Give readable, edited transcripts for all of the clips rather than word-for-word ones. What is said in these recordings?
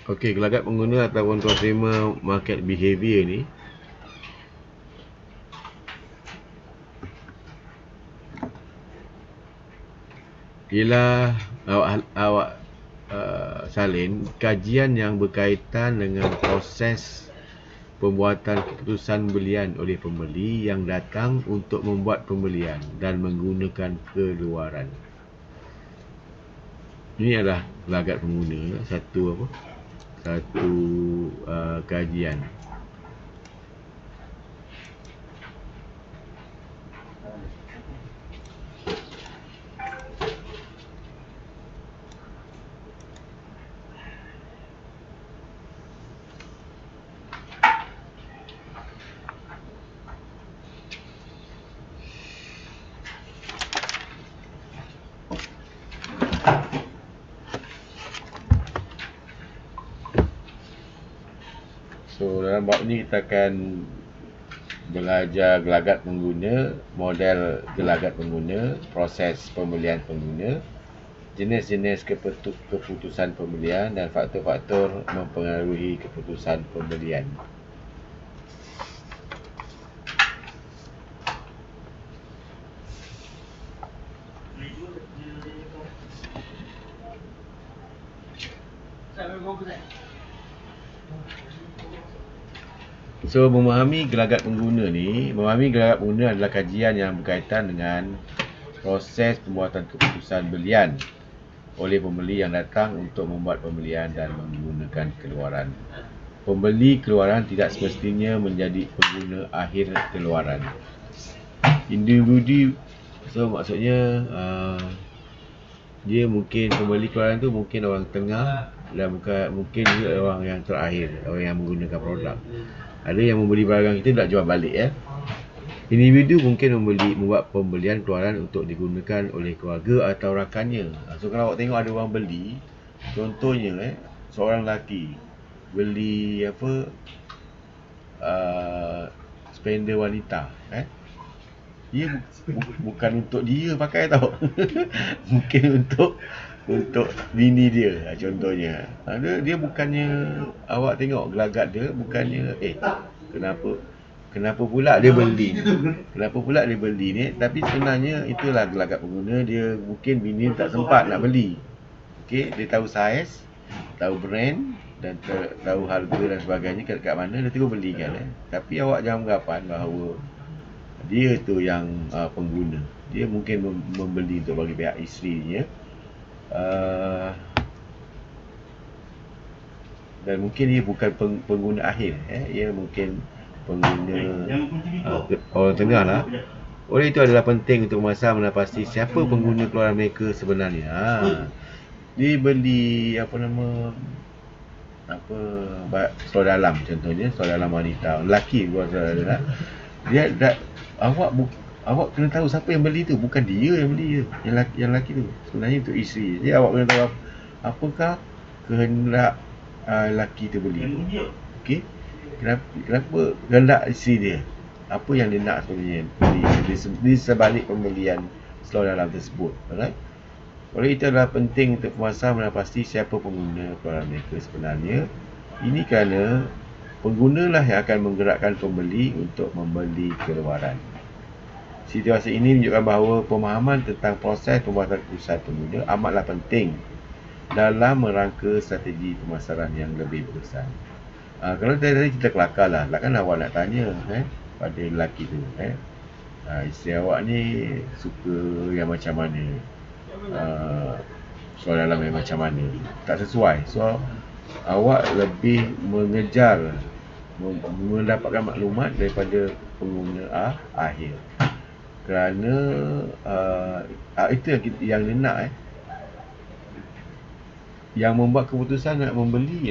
Okey, gelagat pengguna ataupun consumer market behavior ni bila awak salin kajian yang berkaitan dengan proses pembuatan keputusan belian oleh pembeli yang datang untuk membuat pembelian dan menggunakan keluaran. Ini adalah gelagat pengguna, satu kajian. So dalam bab ni kita akan belajar gelagat pengguna, model gelagat pengguna, proses pembelian pengguna, jenis-jenis keputusan pembelian dan faktor-faktor mempengaruhi keputusan pembelian. So memahami gelagat pengguna adalah kajian yang berkaitan dengan proses pembuatan keputusan belian oleh pembeli yang datang untuk membuat pembelian dan menggunakan keluaran. Pembeli keluaran tidak semestinya menjadi pengguna akhir keluaran. Individu, so maksudnya dia mungkin pembeli keluaran tu mungkin orang tengah dan mungkin juga orang yang terakhir, orang yang menggunakan produk. Ada yang membeli barang kita nak jual balik ya. Individu mungkin membuat pembelian keluaran untuk digunakan oleh keluarga atau rakannya. So kalau awak tengok ada orang beli, contohnya seorang lelaki beli spender wanita, dia bukan untuk dia pakai tau. Mungkin untuk bini dia contohnya. Dia bukannya, awak tengok gelagat dia bukannya kenapa pula dia beli ni, tapi sebenarnya itulah gelagat pengguna dia. Mungkin bini tak sempat nak beli. Okey, dia tahu saiz, tahu brand dan tahu harga dan sebagainya kat mana, dia terus belikan. Tapi awak jangan beranggapan bahawa dia tu yang pengguna. Dia mungkin membeli untuk bagi pihak isterinya, dan mungkin dia bukan pengguna akhir. Ia mungkin pengguna orang tengah lah. Oleh itu adalah penting untuk memastikan pasti siapa pengguna keluaran mereka sebenarnya. Dia beli seluar dalam contohnya, seluar dalam wanita, lelaki buat seluar dalam. Awak kena tahu siapa yang beli tu, bukan dia yang beli tu. Yang lelaki tu sebenarnya untuk isteri. Jadi awak kena tahu apakah kehendak lelaki tu beli. Okey, kenapa kehendak isteri dia, apa yang dia nak sebenarnya di sebalik pembelian seluar dalam tersebut. Alright. Oleh itu adalah penting untuk pemasaran pasti siapa pengguna keluaran mereka sebenarnya. Ini kerana pengguna lah yang akan menggerakkan pembeli untuk membeli keluaran. Situasi ini menunjukkan bahawa pemahaman tentang proses pembuatan keputusan pengguna amatlah penting dalam merangka strategi pemasaran yang lebih besar. Kalau tadi kita kelakar lah, kan awak nak tanya pada lelaki tu, isteri awak ni suka yang macam mana, seluar dalam yang macam mana, tak sesuai. So awak lebih mengejar mendapatkan maklumat daripada pengguna akhir. Kerana itu yang dia nak. Yang membuat keputusan nak membeli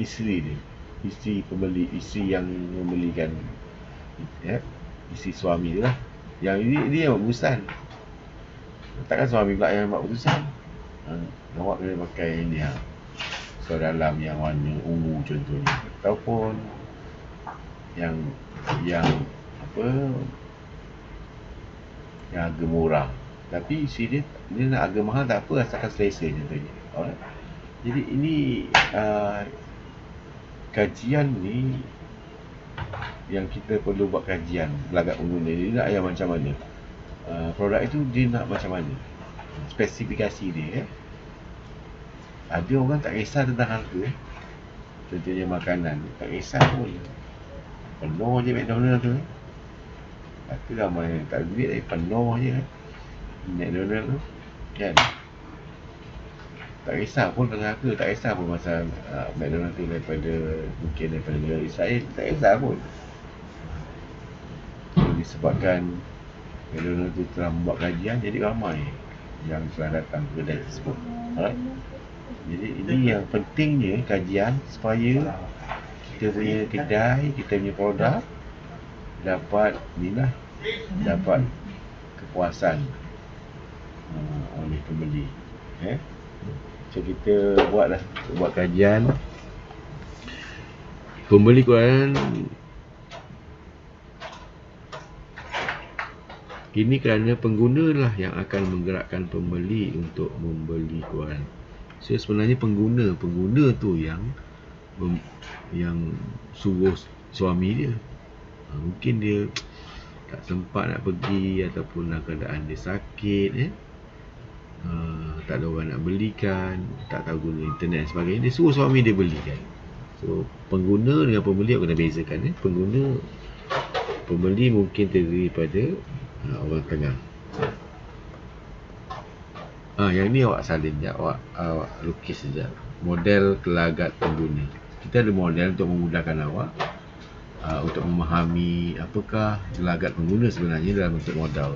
isteri dia, isteri pembeli, isteri yang membelikan, isteri suami dia lah. Yang dia yang buat keputusan, takkan suami pula yang buat keputusan. Awak kena pakai ni seluar dalam yang warna ungu contohnya, ataupun yang harga murah. Tapi isteri dia nak harga mahal tak apa, asalkan selesa contohnya. Alright. Jadi ini kajian ni yang kita perlu buat kajian gelagat pengguna ni nak yang macam mana, produk itu dia nak macam mana, spesifikasi dia. Ada orang tak kisah tentang harga, contohnya makanan, tak kisah pun, penuh je McDonald tu. Tapi ramai yang tak duit tapi penuh je McDonald tu kan. Tak kisah pun pasal harga, tak kisah pun pasal McDonald tu mungkin daripada negara Israel, tak kisah pun. Disebabkan McDonald tu telah membuat kajian, jadi ramai yang telah datang ke kedai tersebut. Alright? Jadi ini yang pentingnya kajian, supaya kita punya kedai, kita punya produk dapat kepuasan oleh pembeli. So kita buat kajian. Pembeli Quran ini kerana pengguna lah yang akan menggerakkan pembeli untuk membeli Quran. So sebenarnya pengguna tu yang suruh suami dia. Mungkin dia tak sempat nak pergi, ataupun dalam keadaan dia sakit, tak ada orang nak belikan, tak tahu guna internet dan sebagainya, dia suruh suami dia belikan. So pengguna dengan pembeli aku kena bezakan. Pembeli mungkin terdiri pada orang tengah. Yang ni awak salin je, awak lukis saja model gelagat pengguna. Kita ada model untuk memudahkan awak untuk memahami apakah gelagat pengguna sebenarnya dalam bentuk modal.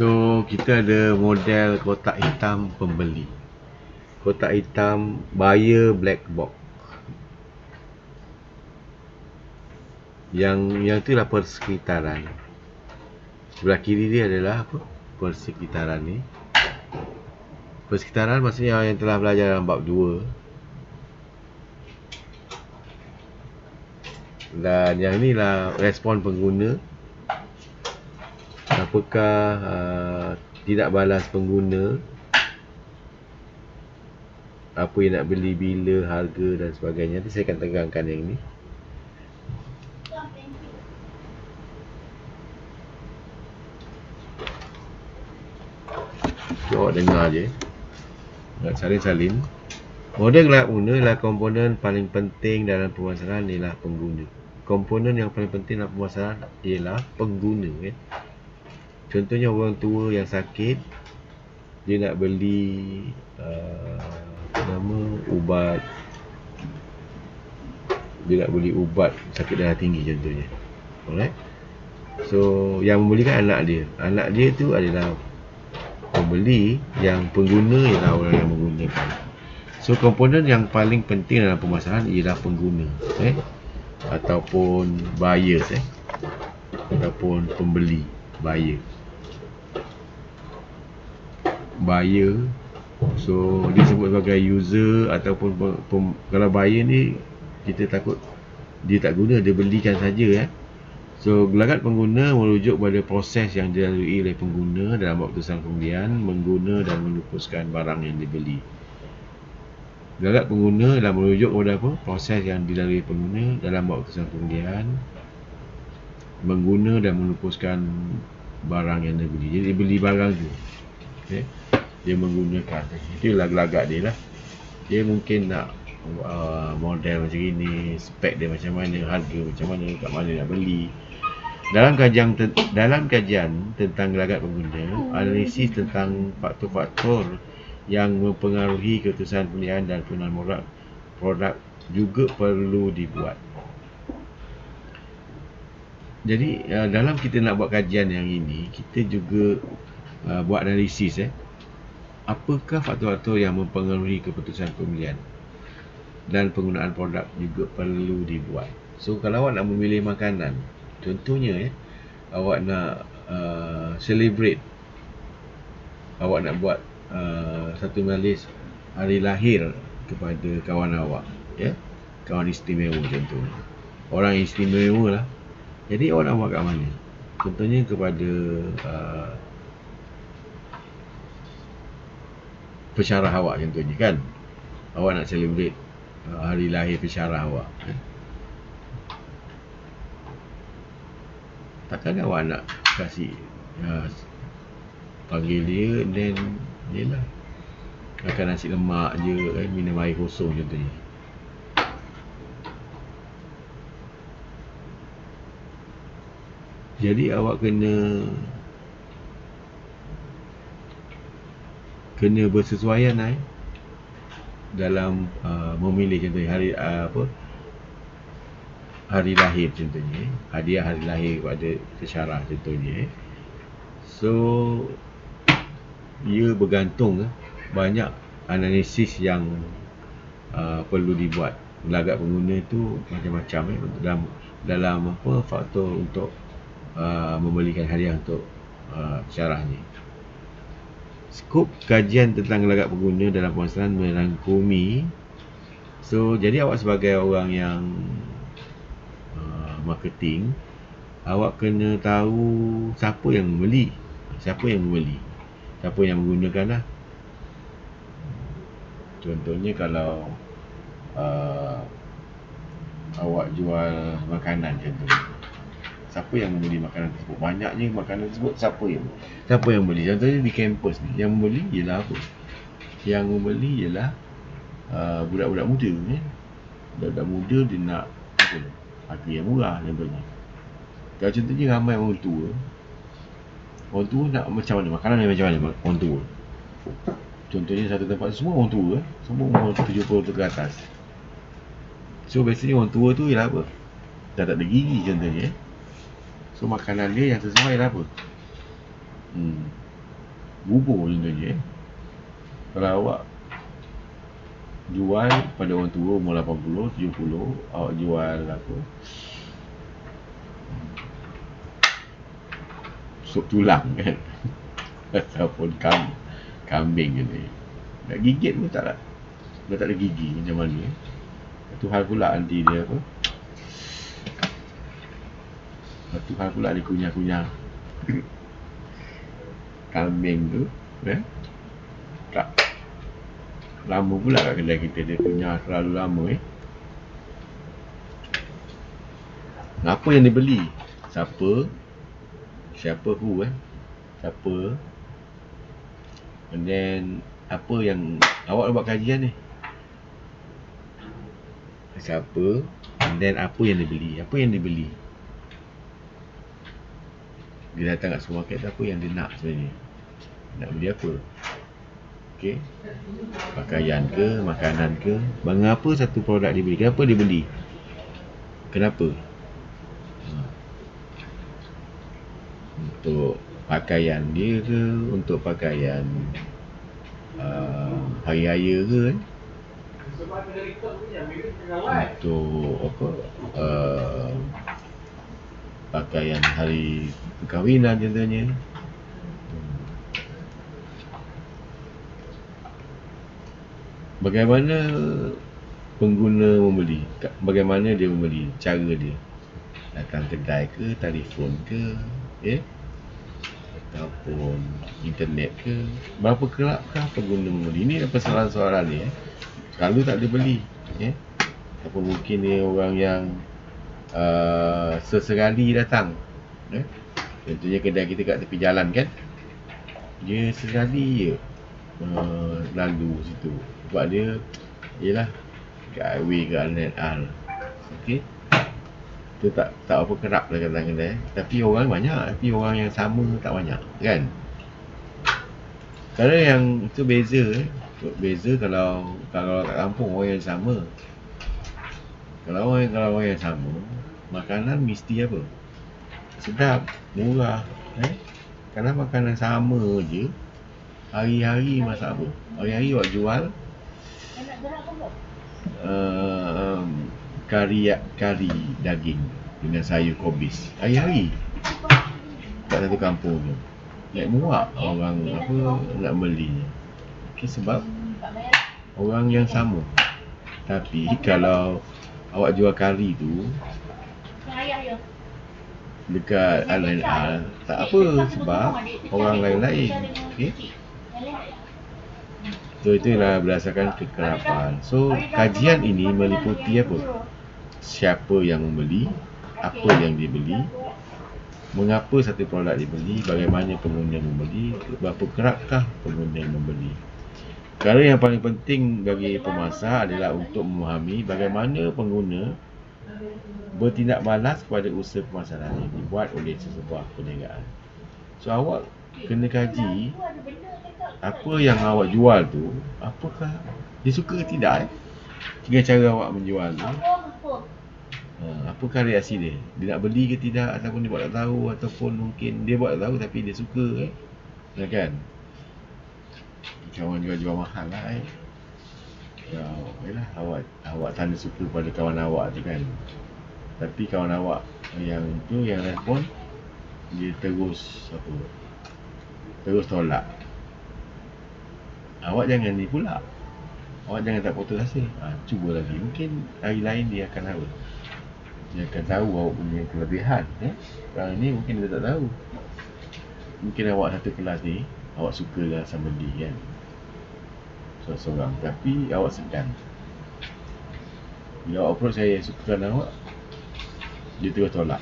So kita ada model kotak hitam pembeli, kotak hitam buyer black box. Yang tu lah persekitaran. Sebelah kiri dia adalah apa? Persekitaran ni. Persekitaran maksudnya yang telah belajar dalam bab 2. Dan yang ni lah respon pengguna. Apakah tidak balas pengguna, apa yang nak beli, bila, harga dan sebagainya. Nanti saya akan tegangkan yang ni. Awak dengar je, salin-salin. Model gelagat pengguna adalah komponen paling penting dalam pemasaran ialah pengguna. Komponen yang paling penting dalam pemasaran ialah pengguna. Contohnya orang tua yang sakit, dia nak beli ubat. Dia nak beli ubat sakit darah tinggi contohnya. Alright. So yang membelikan anak dia. Anak dia tu adalah pembeli, yang pengguna ialah orang yang menggunakan. So komponen yang paling penting dalam pemasaran ialah pengguna, ataupun buyers, ataupun pembeli, buyer. So dia sebut sebagai user ataupun kalau buyer ni kita takut dia tak guna, dia belikan saja. So gelagat pengguna merujuk pada proses yang dilalui oleh pengguna dalam waktu kemudian mengguna dan melupuskan barang yang dibeli. Gelagat pengguna merujuk pada apa? Proses yang dilalui pengguna dalam waktu kemudian mengguna dan melupuskan barang yang dia beli. Jadi dia beli barang tu, okay? Dia menggunakan, itu lagak-lagak dia lah. Dia mungkin nak model macam ni, spek dia macam mana, harga macam mana, kat mana nak beli. Dalam kajian tentang gelagat pengguna, analisis tentang faktor-faktor yang mempengaruhi keputusan pembelian dan penggunaan produk juga perlu dibuat. Jadi dalam kita nak buat kajian yang ini, kita juga buat analisis apakah faktor-faktor yang mempengaruhi keputusan pembelian dan penggunaan produk juga perlu dibuat. So kalau awak nak memilih makanan, contohnya awak nak celebrate, awak nak buat satu majlis hari lahir kepada kawan awak, kawan istimewa contohnya, orang istimewa lah. Jadi awak nak buat kat mana? Contohnya kepada pensyarah awak contohnya kan. Awak nak celebrate hari lahir pensyarah awak. Takkan awak nak kasih panggil dia, then yelah, makan nasi lemak je, minum air kosong contohnya. Jadi awak kena bersesuaian dalam memilih contohnya hari lahir contohnya, hadiah hari lahir kepada pensyarah contohnya. So ia bergantung banyak analisis yang perlu dibuat. Gelagat pengguna tu macam-macam dalam faktor untuk membelikan hadiah untuk pensyarah ni. Skop kajian tentang gelagat pengguna dalam pemasaran merangkumi. So jadi awak sebagai orang yang marketing, awak kena tahu siapa yang membeli, siapa yang menggunakan lah. Contohnya kalau awak jual makanan contohnya, siapa yang membeli makanan tersebut? Banyaknya makanan tersebut, siapa yang beli? Contohnya di kampus ni, yang membeli ialah apa? Yang membeli ialah budak-budak muda budak-budak muda, dia nak harga yang murah contohnya. Kalau contohnya ramai orang tua nak macam mana? Makanan yang macam mana orang tua? Contohnya satu tempat semua orang tua, semua umur 70 ke atas. So biasanya orang tua tu ialah apa? Dah tak ada gigi contohnya. So makanan dia yang sesuai lah apa? Bubur contohnya. Kalau awak jual pada orang tua umur 80, 70, awak jual apa? Sup tulang kan? Ataupun kambing gitu. Nak gigit pun tak ada gigi macam mana. Satu hal pula nanti dia apa? Satu hal pula dia kunyah-kunyah kambing tu, tak lama pula kat kedai kita, dia kunyah terlalu lama. Apa yang dia beli? Siapa who siapa, and then apa yang awak buat kajian ni, siapa, and then apa yang dia beli, dia datang kat supermarket, apa yang dia nak sebenarnya, nak beli apa? Okay, pakaian ke, makanan ke, mengapa satu produk dia beli, kenapa dia beli, kenapa? Untuk pakaian dia ke, untuk pakaian hari raya ke, untuk apa, pakaian hari perkahwinan contohnya. Bagaimana pengguna membeli, bagaimana dia membeli, cara dia datang kedai ke, telefon ke, ataupun internet ke, berapa kerapkah pengguna membeli. Ini apa soalan-soalan ni selalu tak ada beli, ataupun mungkin dia orang yang sesekali datang Contohnya kedai kita kat tepi jalan kan, dia sekali je lalu situ. Sebab dia, yelah, kat highway ke Al-Net-Al. Okey, tu tak apa kerap lah kata kedai. Tapi orang banyak, tapi orang yang sama tak banyak kan. Kalau yang itu beza kalau kat kampung orang yang sama. Kalau orang yang sama, makanan mesti apa? Sedap, murah. Kalau makanan sama je, hari-hari masak apa? Hari-hari awak jual kari daging dengan sayur kobis. Hari-hari kat satu kampung tu. Muak orang nak beli. Okay, sebab orang yang sama. Tapi kalau awak jual kari tu dekat Al-Net-Al, tak apa, sebab orang lain-lain. Okay? So itulah berdasarkan kekerapan. So kajian ini meliputi apa? Siapa yang membeli, apa yang dibeli, mengapa satu produk dibeli, bagaimana pengguna membeli, berapa kerapkah pengguna yang membeli. Perkara yang paling penting bagi pemasar adalah untuk memahami bagaimana pengguna bertindak balas kepada usaha pemasaran yang dibuat oleh sesebuah perniagaan. So awak kena kaji apa yang awak jual tu, apakah dia suka ke tidak dengan cara awak menjual tu. Apakah reaksi dia? Dia nak beli ke tidak, ataupun dia buat tak tahu, ataupun mungkin dia buat tak tahu tapi dia suka kan? Kawan jual mahal lah yalah, awak tanda suka pada kawan awak tu kan. Tapi kawan awak yang tu, yang respon, dia terus tolak. Awak jangan ni pula, awak jangan tak putus asa. Cuba lagi, mungkin hari lain dia akan tahu awak punya kelebihan. Sekarang ni mungkin dia tak tahu. Mungkin awak satu kelas ni, awak suka lah sama dia kan, seorang-seorang, tapi awak segan. Bila awak approach saya sukakan awak, dia terus tolak.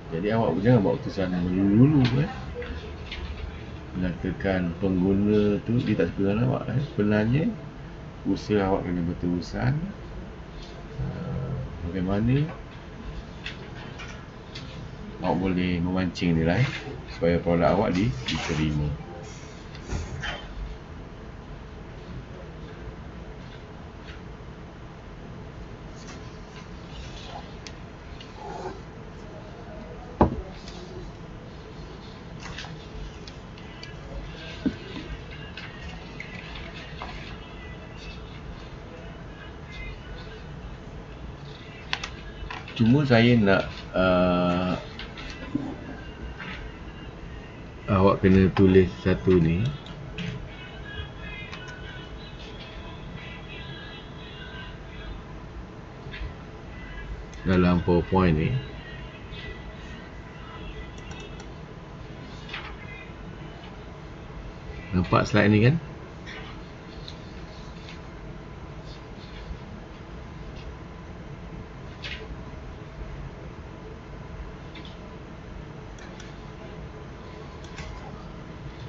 Jadi awak jangan buat keputusan dulu mengatakan pengguna tu dia tak suka dengan awak. Sebenarnya usaha awak kena berterusan. Bagaimana awak boleh memancing nilai supaya produk awak diterima. Cuma saya nak awak kena tulis satu ni. Dalam PowerPoint ni, nampak slide ni kan?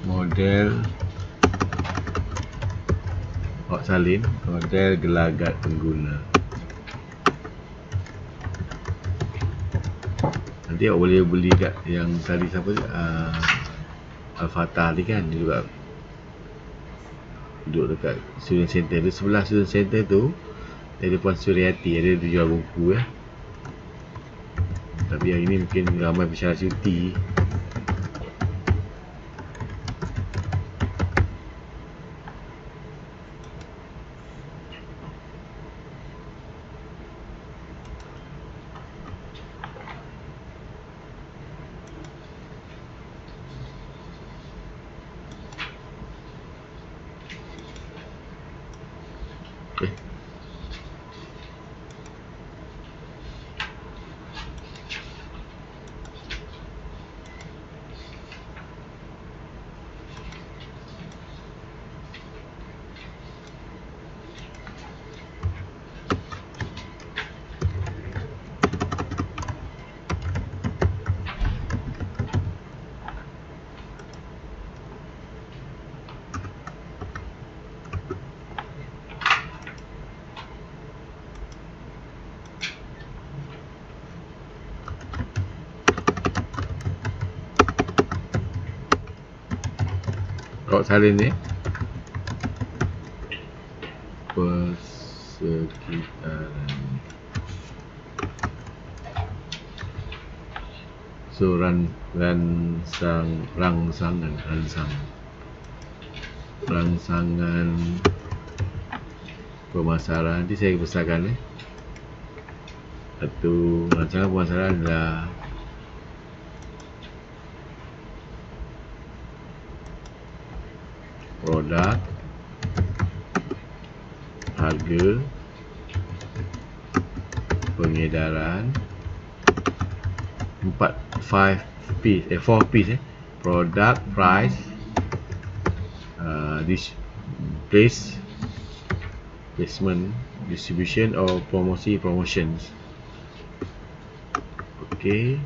Model awak salin, model gelagat pengguna. Nanti awak boleh beli kat yang tadi siapa tu, Al-Fatah ni kan, dia juga duduk dekat student center. Di sebelah student center tu Telefon Suryati, ada dia jual buku Tapi hari ni mungkin ramai pesara cuti. Awak salin ni persekitaran. So rangsangan pemasaran. Nanti saya besarkan satu rangsangan pemasaran adalah produk, harga, pengedaran, 4 piece product, price, placement, distribution or promotions. Okay.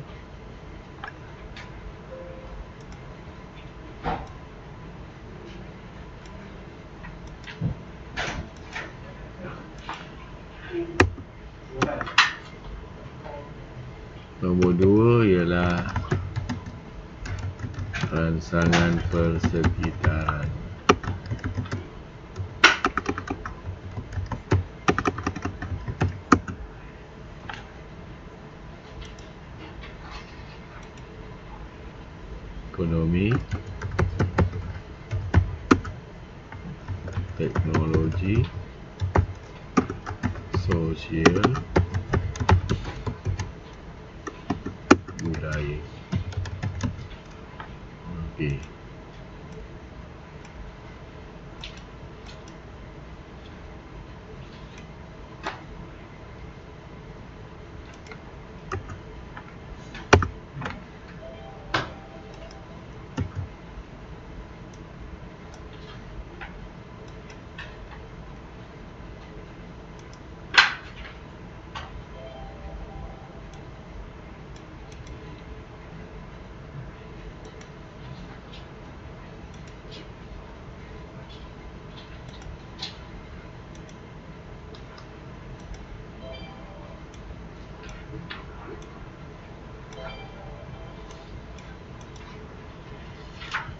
Nombor 2 ialah rangsangan persekitaran. Ekonomi, teknologi, sosial, budaya. Okey.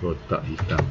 Kotak hitam.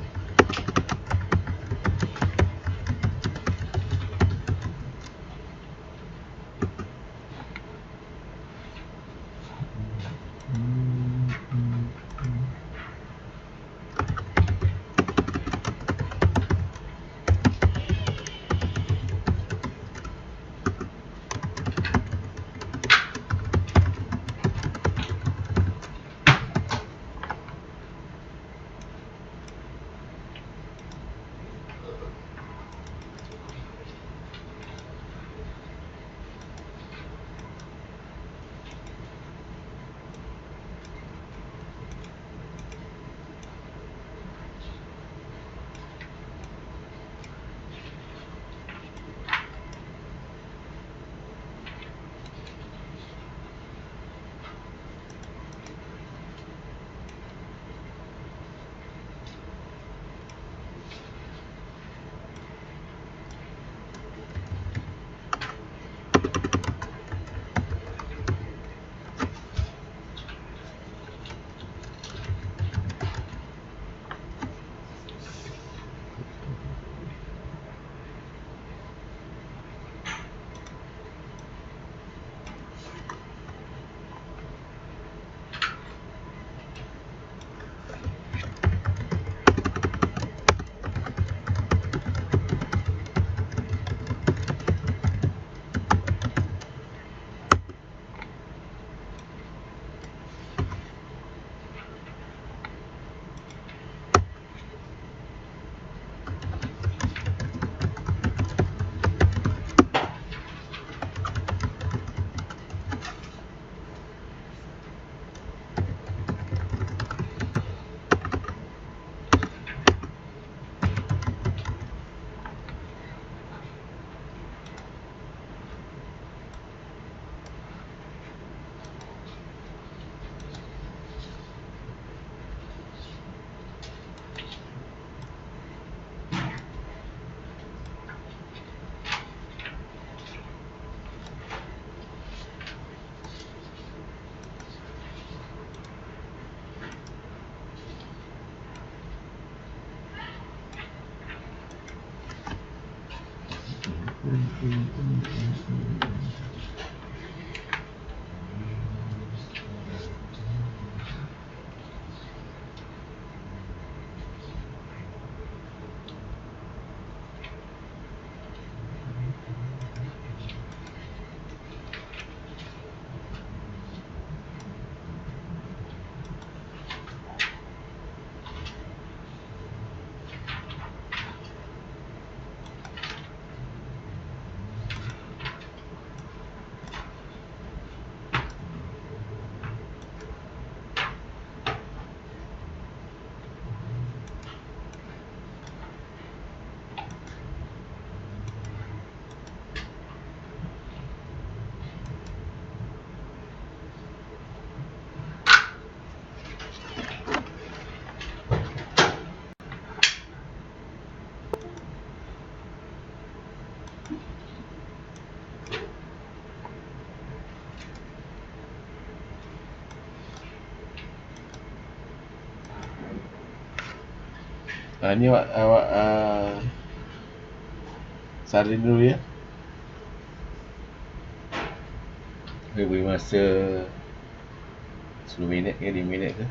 Ni awak salin dulu ya. Kita beri masa 10 minit ke 5 minit ke.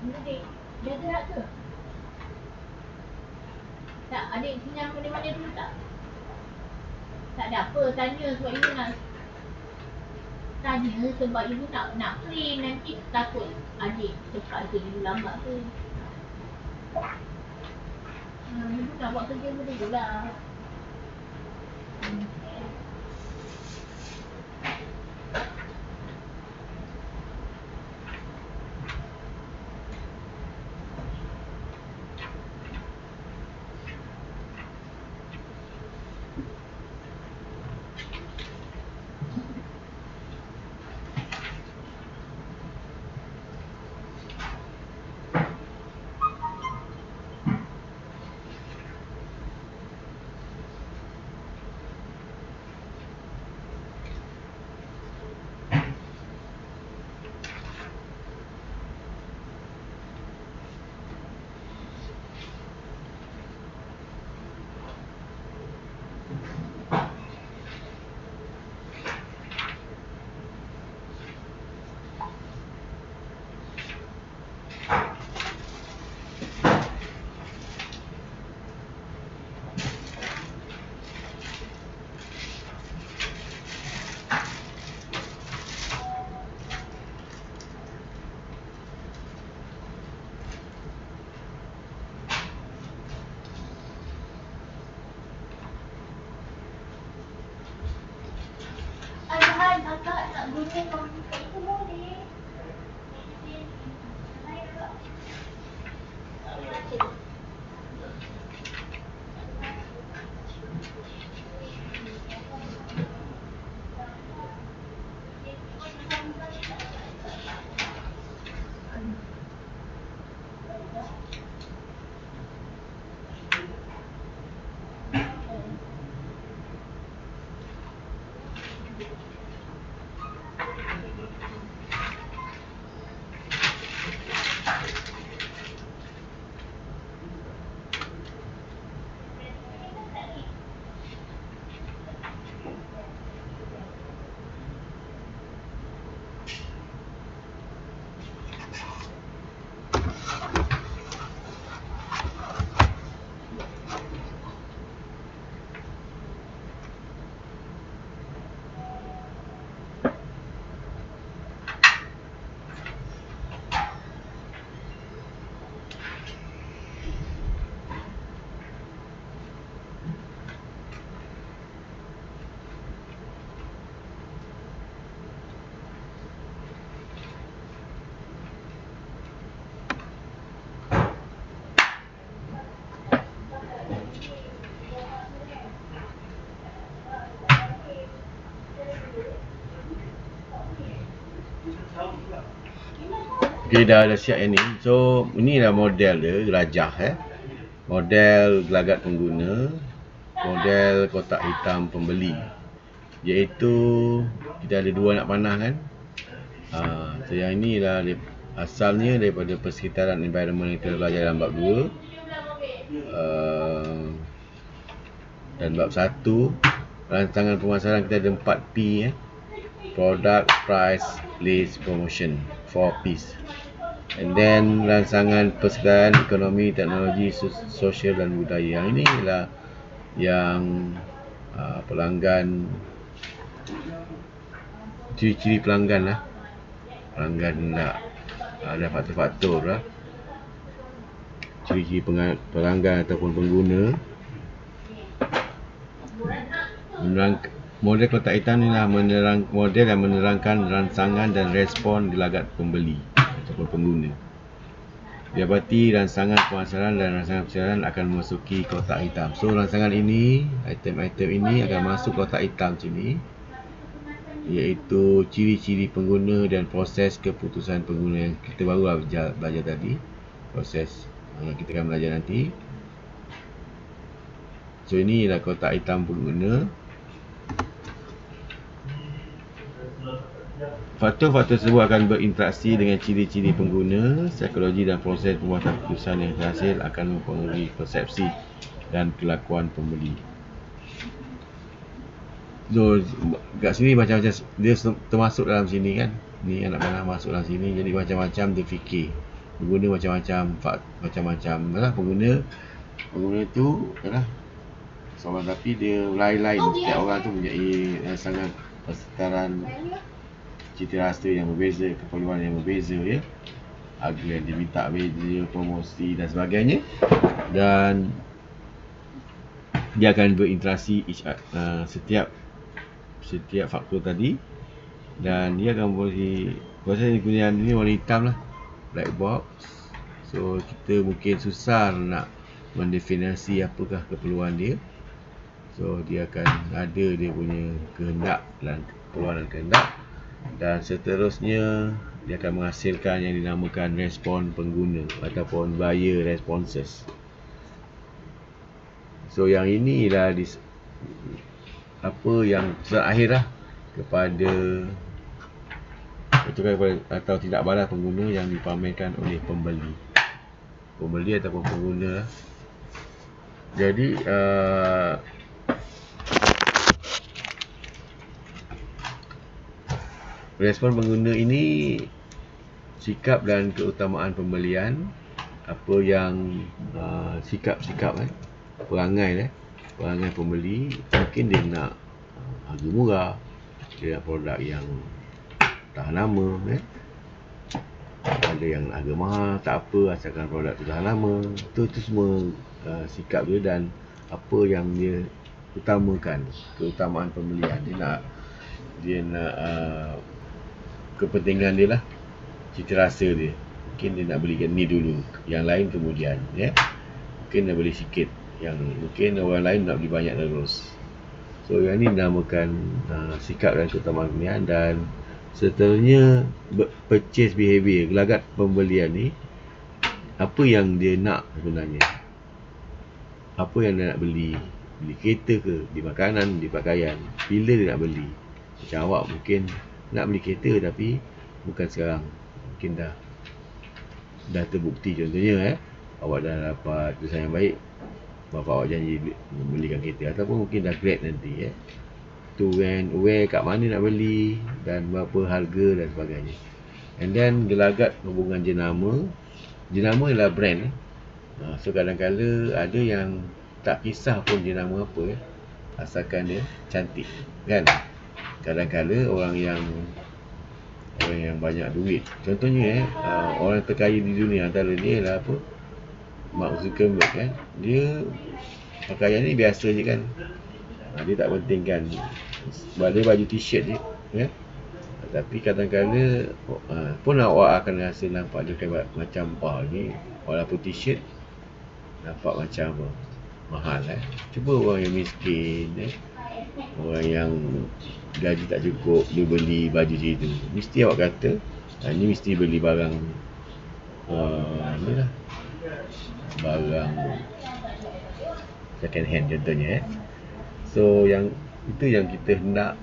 Dia gerak ke? Tak, adik senyap mana-mana dulu tak? Tak ada apa, tanya sebab ibu nak tanya sebab ibu nak print, nanti takut adik cepat ke ibu lambat ke. Ibu nak buat kerja dulu lah. Hai, kakak nak guna komputer itu boleh. Okay, dah siap yang ni. So, inilah model dia, rajah model gelagat pengguna, model kotak hitam pembeli. Iaitu kita ada dua nak panah kan. So yang inilah asalnya daripada persekitaran environment yang kita belajar dalam bab 2. Dan bab 1 rancangan pemasaran kita ada 4P Product, Price, Place, Promotion, 4Ps. And then rancangan persekitaran ekonomi, teknologi, sosial dan budaya. Ini adalah yang pelanggan, ciri-ciri pelanggan lah. Pelanggan nak ada faktor-faktor lah. Ciri-ciri pelanggan ataupun pengguna. Model kotak hitam ni lah model yang menerangkan rancangan dan respon gelagat pembeli ataupun pengguna. Dapati rancangan pemasaran dan rancangan pemasaran akan memasuki kotak hitam. So rancangan ini, item-item ini akan masuk kotak hitam sini, iaitu ciri-ciri pengguna dan proses keputusan pengguna yang kita baru belajar tadi. Proses kita akan belajar nanti. So ini adalah kotak hitam pengguna. Faktor-faktor tersebut akan berinteraksi dengan ciri-ciri pengguna, psikologi dan proses pembuatan keputusan yang berhasil akan mempengaruhi persepsi dan kelakuan pembeli. So, kat sini macam-macam, dia termasuk dalam sini kan. Ni anak panah masuk dalam sini, jadi macam-macam dia fikir. Pengguna macam-macam lah pengguna tu adalah soalan, tapi dia lain-lain. Setiap orang tu mempunyai sangat persekitaran cita rasa yang berbeza, keperluan yang berbeza, ya. Harga yang diminta beza, promosi dan sebagainya, dan dia akan berinteraksi setiap faktor tadi, dan dia akan boleh proses penggunaan ini warna hitam lah, black box. So kita mungkin susah nak mendefinisi apakah keperluan dia. So dia akan ada dia punya kehendak dan keperluan dan kehendak, dan seterusnya dia akan menghasilkan yang dinamakan respon pengguna ataupun buyer responses. So yang ini ialah apa yang terakhir lah kepada atau tidak balas pengguna yang dipamerkan oleh pembeli ataupun pengguna lah. Jadi respon pengguna ini sikap dan keutamaan pembelian. Apa yang sikap-sikap perangai pembeli, mungkin dia nak harga murah, dia nak produk yang tahan lama, ada yang harga mahal, tak apa asalkan produk tu tahan lama. Itu semua sikap dia dan apa yang dia utamakan, keutamaan pembelian. Dia nak kepentingan dia lah, cita rasa dia. Mungkin dia nak belikan ni dulu, yang lain kemudian, ya. Mungkin nak beli sikit, yang mungkin orang lain nak beli banyak terus. So yang ni dinamakan sikap dan keutamaan pembelian. Dan seterusnya purchase behavior, gelagat pembelian ni, apa yang dia nak sebenarnya, apa yang dia nak beli kereta ke, beli makanan, beli pakaian, bila dia nak beli. Macam awak mungkin nak beli kereta tapi bukan sekarang, mungkin dah terbukti. Contohnya awak dah dapat kesan yang baik, bapa awak janji belikan kereta, ataupun mungkin dah grad nanti, to where kat mana nak beli dan berapa harga dan sebagainya. And then gelagat hubungan jenama ialah brand. So kadang-kadang ada yang tak kisah pun jenama apa, asalkan dia cantik, kan. Kadang-kadang orang yang banyak duit, contohnya orang terkaya di dunia antara dia ialah apa, Mark Zuckerberg, kan. Dia pakaian ni biasa je, kan. Dia tak pentingkan, dia baju t-shirt je, ya. Tapi kadang-kadang pun awak akan rasa nampak dia macam ni, walaupun t-shirt nampak macam mahal, Cuba orang yang miskin, orang yang gaji tak cukup, dia beli baju macam tu, mesti awak kata ni mesti beli barang ni lah, barang second hand contohnya, So yang itu yang kita hendak,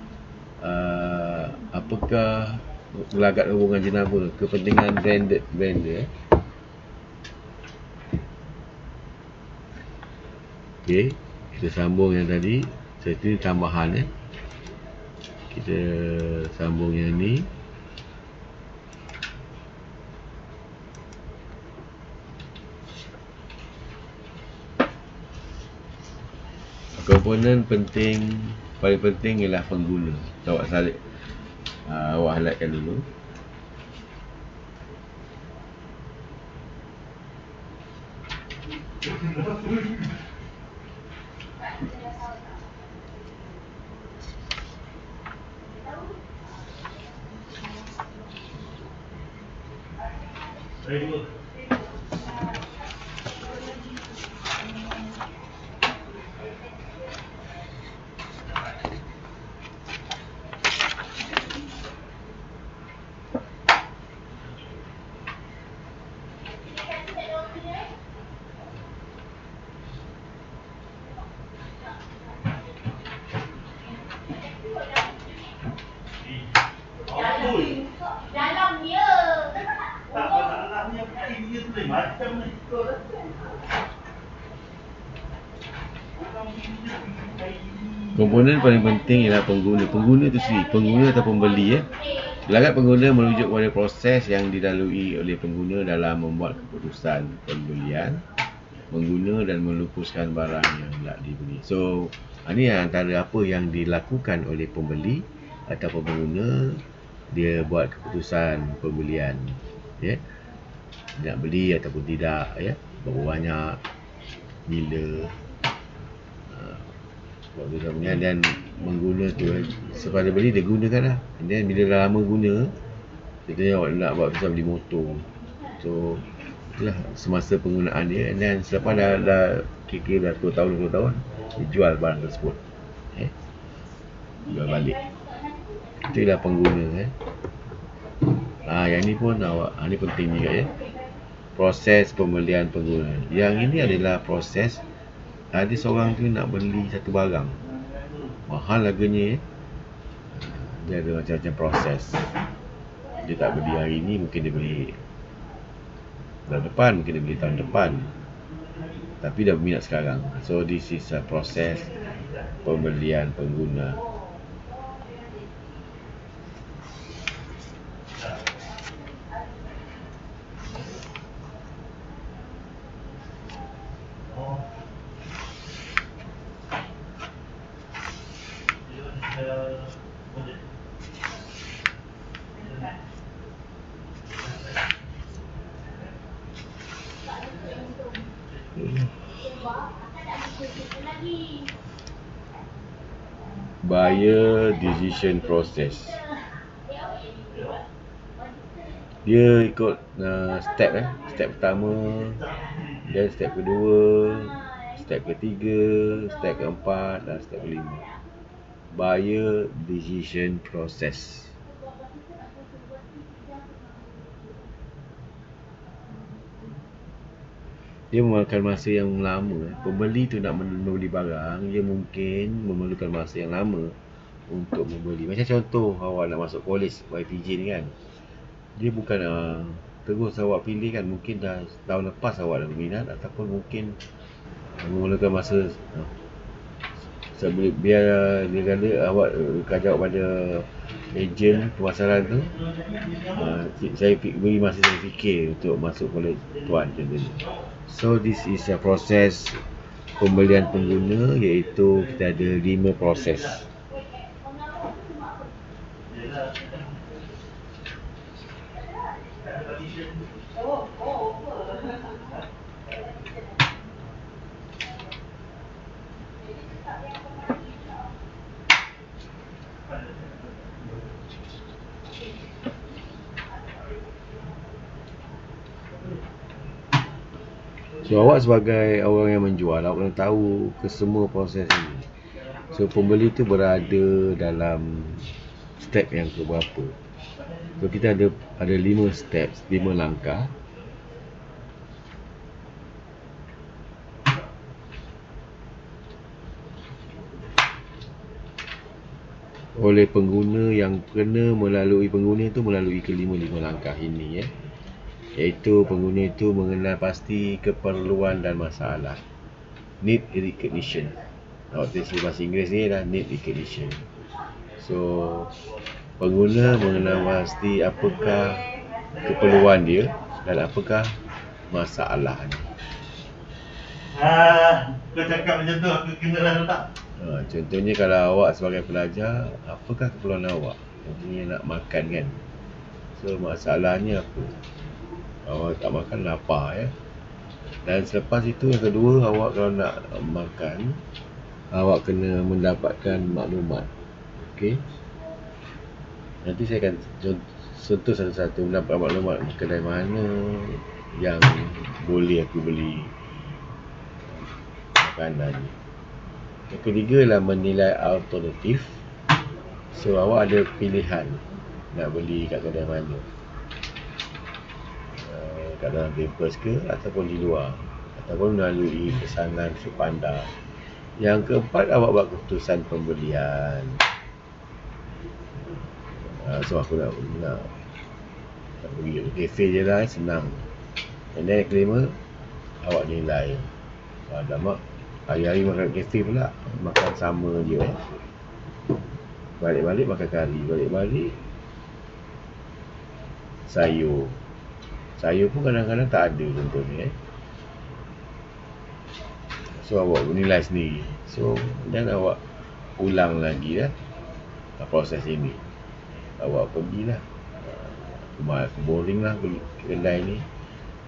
apakah gelagat hubungan jenama, kepentingan brand dia. Okey, kita sambung yang tadi. Ini tambahan, kita sambung yang ni. Komponen paling penting ialah pengguna. Awak highlightkan dulu. Dalam dia. Tak masalahnya dia tu macam ni. Komponen paling penting ialah pengguna. Pengguna tu sendiri, pengguna atau pembeli, Gelagat pengguna merujuk kepada proses yang dilalui oleh pengguna dalam membuat keputusan pembelian, mengguna dan melupuskan barang yang nak dibeli. So, ini antara apa yang dilakukan oleh pembeli atau pengguna. Dia buat keputusan pembelian, ya, nak beli ataupun tidak, ya, berapa banyak, bila, buat keputusan dan mengguna tu. Sepada beli dia gunakan lah. Dan bila dah lama guna, contohnya awak nak buat keputusan beli motor, so itulah semasa penggunaan dia. Dan selepas dah kira-kira dah 10 tahun 20 tahun, dia jual barang tersebut, jual balik. Itulah pengguna, yang ni pun ni penting juga, ya. Proses pembelian pengguna. Yang ini adalah proses ada seorang tu nak beli satu barang mahal harganya, dia ada macam-macam proses. Dia tak beli hari ni, mungkin dia beli tahun depan, mungkin dia beli tahun depan, tapi dah berminat sekarang. So this is a proses pembelian pengguna. Buyer decision process. Dia ikut step, step pertama, dan step kedua, step ketiga, step keempat dan step kelima. Buyer decision process. Dia memakan masa yang lama. Pembeli tu nak membeli barang, dia mungkin memerlukan masa yang lama untuk membeli. Macam contoh awak nak masuk college YPJ ni kan, dia bukan terus awak pilih kan. Mungkin dah tahun lepas awak dah berminat, ataupun mungkin memerlukan masa biar dia kata awak kajak pada ejen pemasaran tu. Saya beri masa saya fikir untuk masuk college tuan contohnya. So this is a proses pembelian pengguna, iaitu kita ada 5 proses. So awak sebagai orang yang menjual, awak kena tahu kesemua proses ini. So pembeli tu berada dalam step yang keberapa. So kita ada 5 steps, 5 langkah. Oleh pengguna, yang kena melalui pengguna itu melalui kelima-lima langkah ini, iaitu pengguna itu mengenal pasti keperluan dan masalah. Need recognition. Awak tulis bahasa Inggeris ni dah need recognition. So pengguna mengenal pasti apakah keperluan dia dan apakah masalahnya. Kau cakap macam tu, aku kena lah tak? Contohnya kalau awak sebagai pelajar, apakah keperluan awak? Contohnya nak makan kan. So masalahnya apa? Awak tak makan lapar, ya. Dan selepas itu yang kedua, awak kalau nak makan, awak kena mendapatkan maklumat. Okey. Nanti saya akan sentuh satu-satu, mendapat maklumat kedai mana yang boleh aku beli makanan. Yang ketiga ialah menilai alternatif. So awak ada pilihan nak beli kat kedai mana, kat dalam campus ke ataupun di luar, ataupun melalui pesanan Foodpanda. Yang keempat, awak buat keputusan pembelian. So aku nak pergi kafe je lah, senang. And then yang kelima, awak nilai. Alamak, hari-hari makan kafe pula, makan sama je, balik-balik makan kari, balik-balik sayur. Sayur pun kadang-kadang tak ada contohnya. So awak menilai sendiri. So dan awak ulang lagi lah proses ini. Awak pergilah boring lah kedai ni,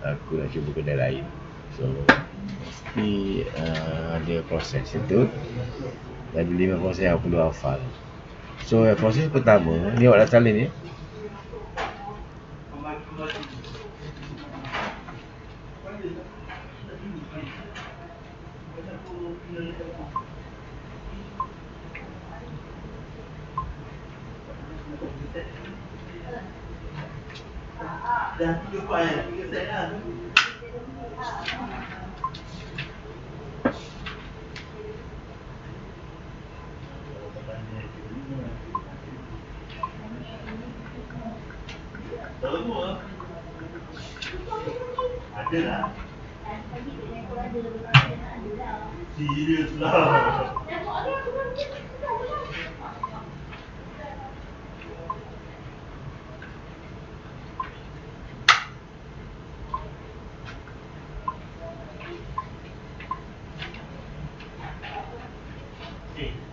aku nak cuba kedai lain. So mesti ada proses itu. Ada 5 proses yang perlu hafal. So proses pertama ni awak dah salin ya. Dah 3 file, 3 set dah. Semua ada lah. Serius lah.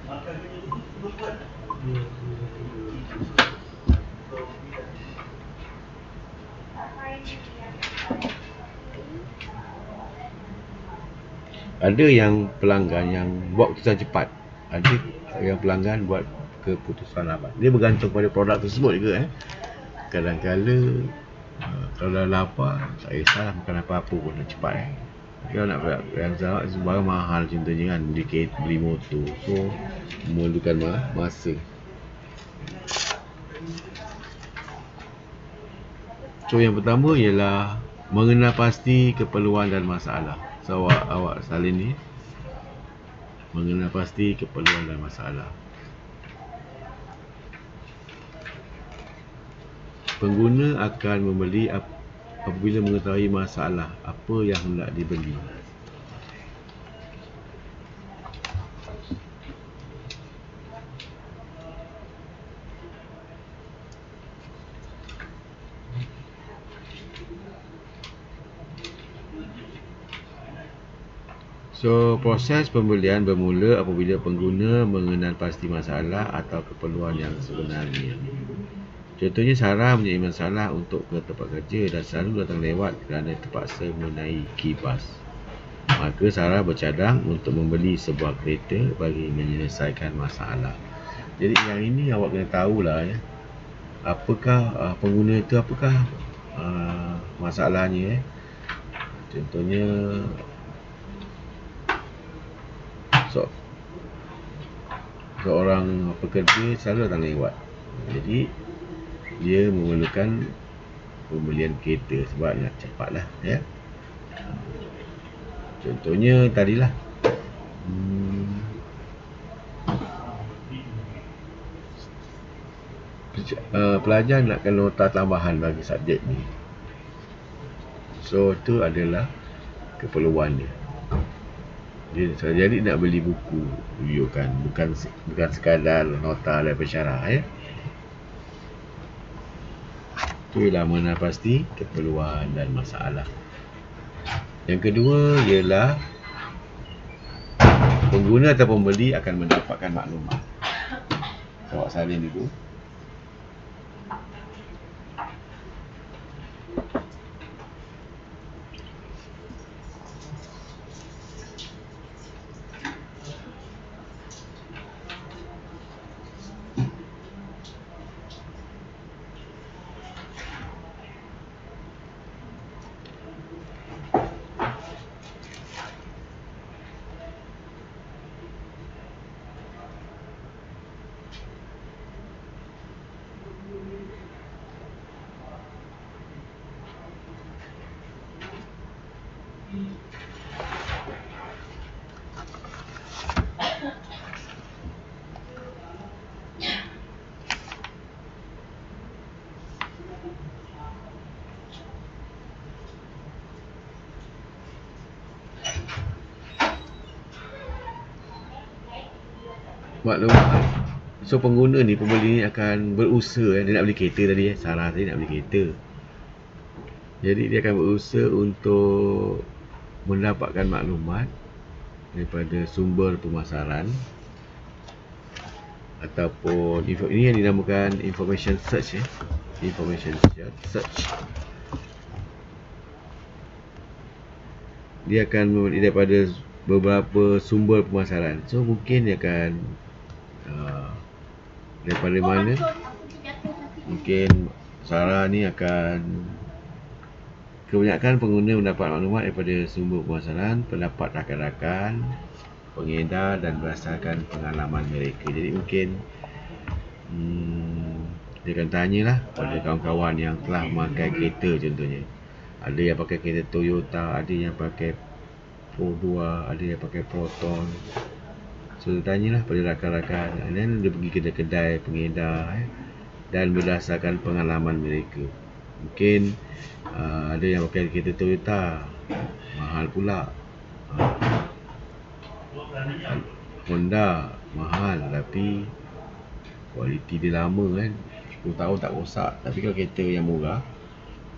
Makan punya tu buat. Ada yang pelanggan yang buat keputusan cepat, ada yang pelanggan buat keputusan lambat. Dia bergantung pada produk tersebut juga. Kadang-kadang kalau dah lapar, tak kisahlah makan apa-apa pun dah cepat. Kalau nak yang barang mahal contohnya kan, beli motor, so memerlukan masa. So yang pertama ialah mengenal pasti keperluan dan masalah. So awak salin ni, mengenal pasti keperluan dan masalah. Pengguna akan membeli apabila mengetahui masalah apa yang hendak dibeli. So, proses pembelian bermula apabila pengguna mengenal pasti masalah atau keperluan yang sebenarnya. Contohnya, Sarah mempunyai masalah untuk ke tempat kerja dan selalu datang lewat kerana terpaksa menaiki bas. Maka Sarah bercadang untuk membeli sebuah kereta bagi menyelesaikan masalah. Jadi yang ini awak kena tahulah ya. Apakah pengguna itu, apakah masalahnya. Contohnya seorang pekerja selalu datang lewat. Jadi dia memerlukan pembelian kereta sebab nak cepatlah ya. Contohnya tadilah pelajar nakkan nota tambahan bagi subjek ni. So tu adalah keperluan dia. Jadi nak beli buku rujukan, bukan sekadar nota dan pensyarah ya. Itulah mengenal pasti keperluan dan masalah. Yang kedua ialah pengguna atau pembeli akan mendapatkan maklumat. Awak salin dulu. Maklumat. So pengguna ni, pembeli ni akan berusaha dia nak beli kereta tadi Sarah tadi nak beli kereta. Jadi dia akan berusaha untuk mendapatkan maklumat daripada sumber pemasaran ataupun ini yang dinamakan information search information search. Dia akan daripada beberapa sumber pemasaran. So mungkin dia akan daripada mana mungkin Sarah ni akan kebanyakan pengguna mendapat maklumat daripada sumber pemasaran, pendapat rakan-rakan, pengedar dan berdasarkan pengalaman mereka. Jadi mungkin dia akan tanyalah pada kawan-kawan yang telah memakai kereta contohnya. Ada yang pakai kereta Toyota, ada yang pakai Pro 2, ada yang pakai Proton. So dia tanyalah pada rakan-rakan, dan dia pergi kedai-kedai pengedar dan berdasarkan pengalaman mereka. Mungkin ada yang pakai kereta Toyota, mahal pula. Honda mahal tapi kualiti dia lama 10 tahun tak rosak. Tapi kalau kereta yang murah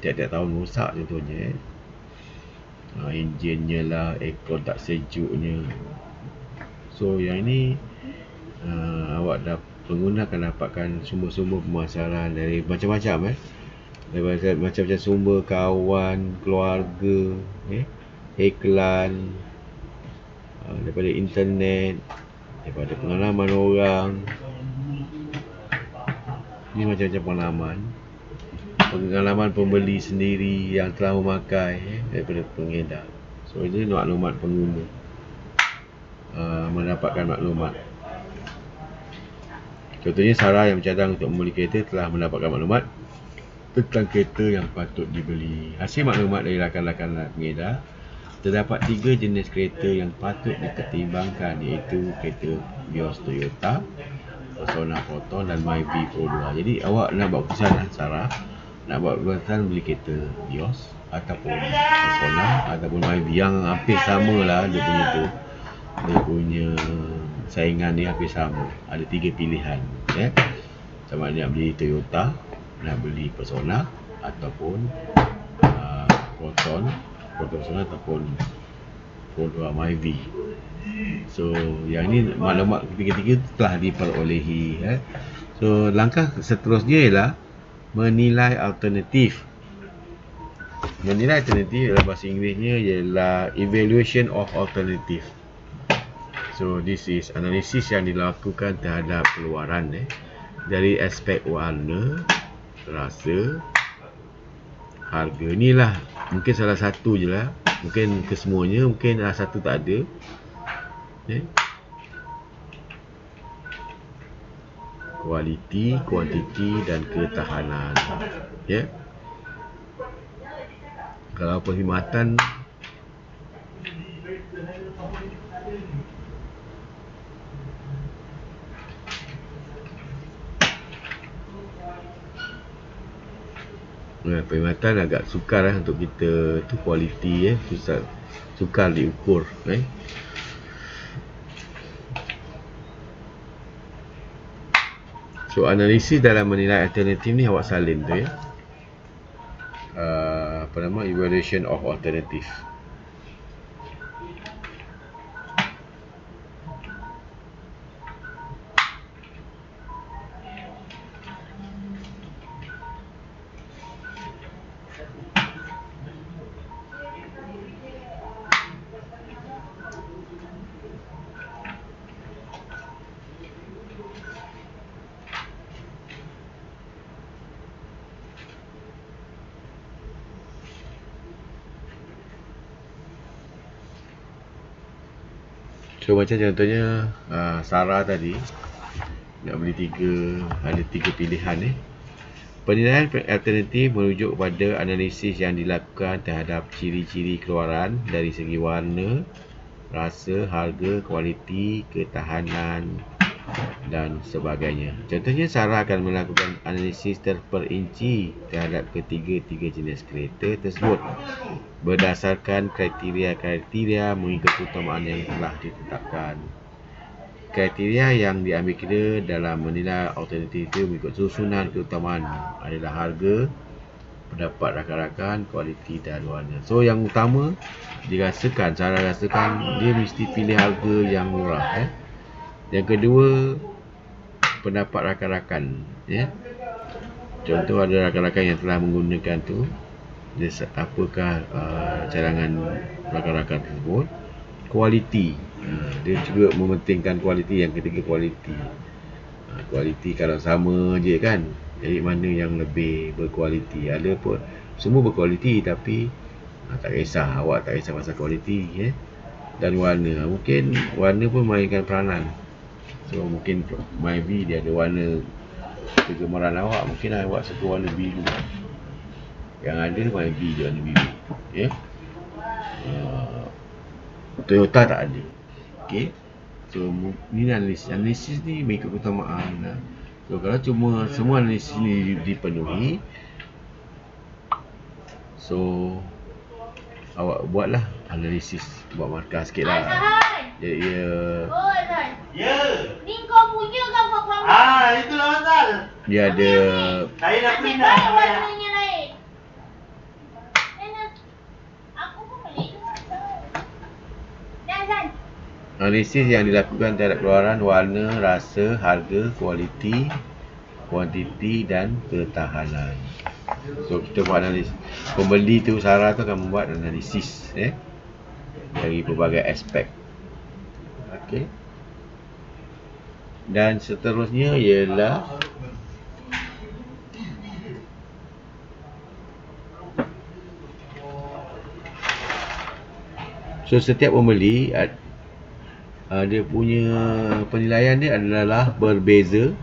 tiap-tiap tahun rosak contohnya enjinnya lah, aircon tak sejuknya. So yang ini pengguna akan dapatkan sumber-sumber pemasaran dari macam-macam daripada macam-macam sumber, kawan, keluarga, iklan, daripada internet, daripada pengalaman orang. Ini macam-macam pengalaman pembeli sendiri yang telah memakai daripada pengedar. So ini maklumat pengguna, mendapatkan maklumat. Contohnya Sarah yang bercadang untuk membeli kereta telah mendapatkan maklumat tentang kereta yang patut dibeli. Hasil maklumat dari rakan-rakan pengedar, terdapat 3 jenis kereta yang patut dipertimbangkan, iaitu kereta Vios Toyota, Persona Proton dan Myvi Pro 2. Jadi awak nak buat keputusan, Sarah nak buat keputusan beli kereta Vios ataupun Persona ataupun Myvi yang hampir sama lah dia punya saingan dia hampir sama. Ada 3 pilihan sama ada nak beli Toyota, nak beli Persona ataupun Proton Persona ataupun Pro 2 Myvi. So yang ini maklumat ketiga-tiga telah diperolehi. So langkah seterusnya ialah menilai alternatif. Menilai alternatif dalam bahasa Inggerisnya ialah evaluation of alternative. So this is analisis yang dilakukan terhadap keluaran dari aspek warna, rasa, harga. Inilah mungkin salah satu je lah, mungkin kesemuanya, mungkin salah satu tak ada. Kualiti, kuantiti dan ketahanan. Kalau perkhidmatan perkhidmatan agak sukar untuk kita tu, kualiti sukar diukur. So analisis dalam menilai alternatif ni awak salin tu evaluation of alternative. So macam contohnya Sarah tadi nak beli ada 3 pilihan. Penilaian alternatif merujuk kepada analisis yang dilakukan terhadap ciri-ciri keluaran dari segi warna, rasa, harga, kualiti, ketahanan dan sebagainya. Contohnya Sarah akan melakukan analisis terperinci terhadap ketiga-tiga jenis kereta tersebut berdasarkan kriteria-kriteria mengikut keutamaan yang telah ditetapkan. Kriteria yang diambil kira dalam menilai alternatif itu mengikut susunan keutamaan adalah harga, pendapat rakan-rakan, kualiti dan warna. So yang utama dirasakan, cara rasakan dia mesti pilih harga yang murah. Yang kedua, pendapat rakan-rakan. Contoh ada rakan-rakan yang telah menggunakan tu, dia apakah cadangan rakan-rakan tersebut. Kualiti, dia juga mementingkan kualiti. Yang ketiga, kualiti. Kualiti kalau sama je kan, jadi mana yang lebih berkualiti. Ada pun semua berkualiti, tapi tak kisah, awak tak kisah pasal kualiti. Dan warna, mungkin warna pun mainkan peranan. So mungkin Myvi dia ada warna kegemaran awak, mungkin awak suka warna biru. Yang ada Myvi je warna biru. Toyota tak ada. Okay. So ni analisis ni mengikut keutamaan. So kalau cuma semua analisis ni dipenuhi, so awak buatlah analisis, buat markah sikit lah. Jadi Ya. Ni kau punya ke apa? Itulah pasal. dia ada Saya dah Nasib pindah. baik warnanya lain. Aku pun balik. Zan. analisis yang dilakukan terhadap keluaran, warna, rasa, harga, kualiti, kuantiti dan ketahanan. So kita buat analisis. Pembeli tu, Sarah tu akan membuat analisis dari pelbagai aspek. Okey. Dan seterusnya ialah so setiap pembeli dia punya penilaian dia adalah berbeza.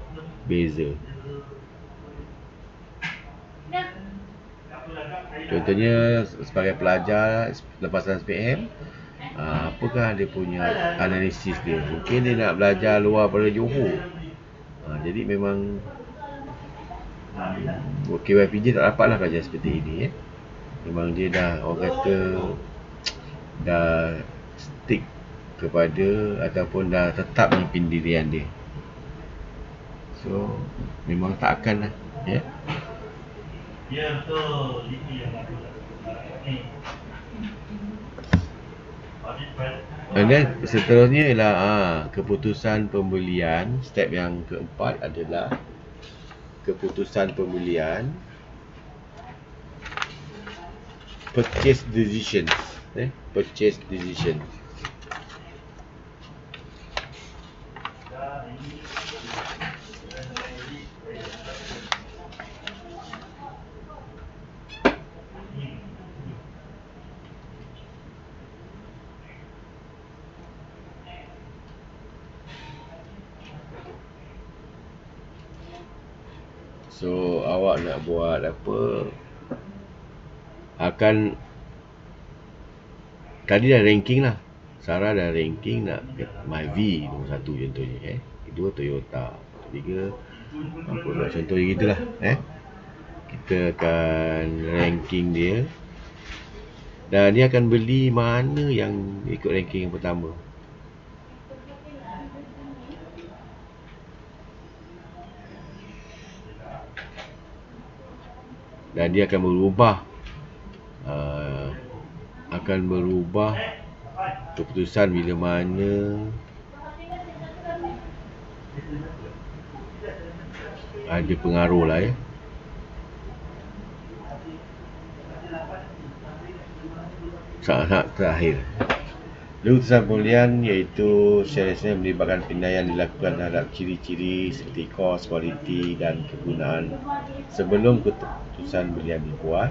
Contohnya sebagai pelajar lepas SPM, apakah dia punya analisis dia. Mungkin dia nak belajar luar pada Johor, jadi memang KYPJ tak dapatlah belajar seperti ini. Memang dia dah, orang kata, dah stick kepada ataupun dah tetap di pendirian dia. So memang tak akan lah. Ya betul. Itu yang aku lakukan ni. And then seterusnya ialah keputusan pembelian. Step yang keempat adalah keputusan pembelian, purchase decision. Purchase decision. So awak nak buat apa, akan tadi dah ranking lah. Sarah dah ranking nak Myvi nombor 1 contohnya. Kedua Toyota, ketiga apa contoh gitulah. Kita akan ranking dia, dan dia akan beli mana yang ikut ranking yang pertama. Dan dia akan berubah keputusan bila mana ada pengaruh lah. Sangat terakhir, keputusan pembelian iaitu seharusnya melibatkan pendaian dilakukan terhadap ciri-ciri seperti kos, kualiti dan kegunaan sebelum keputusan belian dibuat.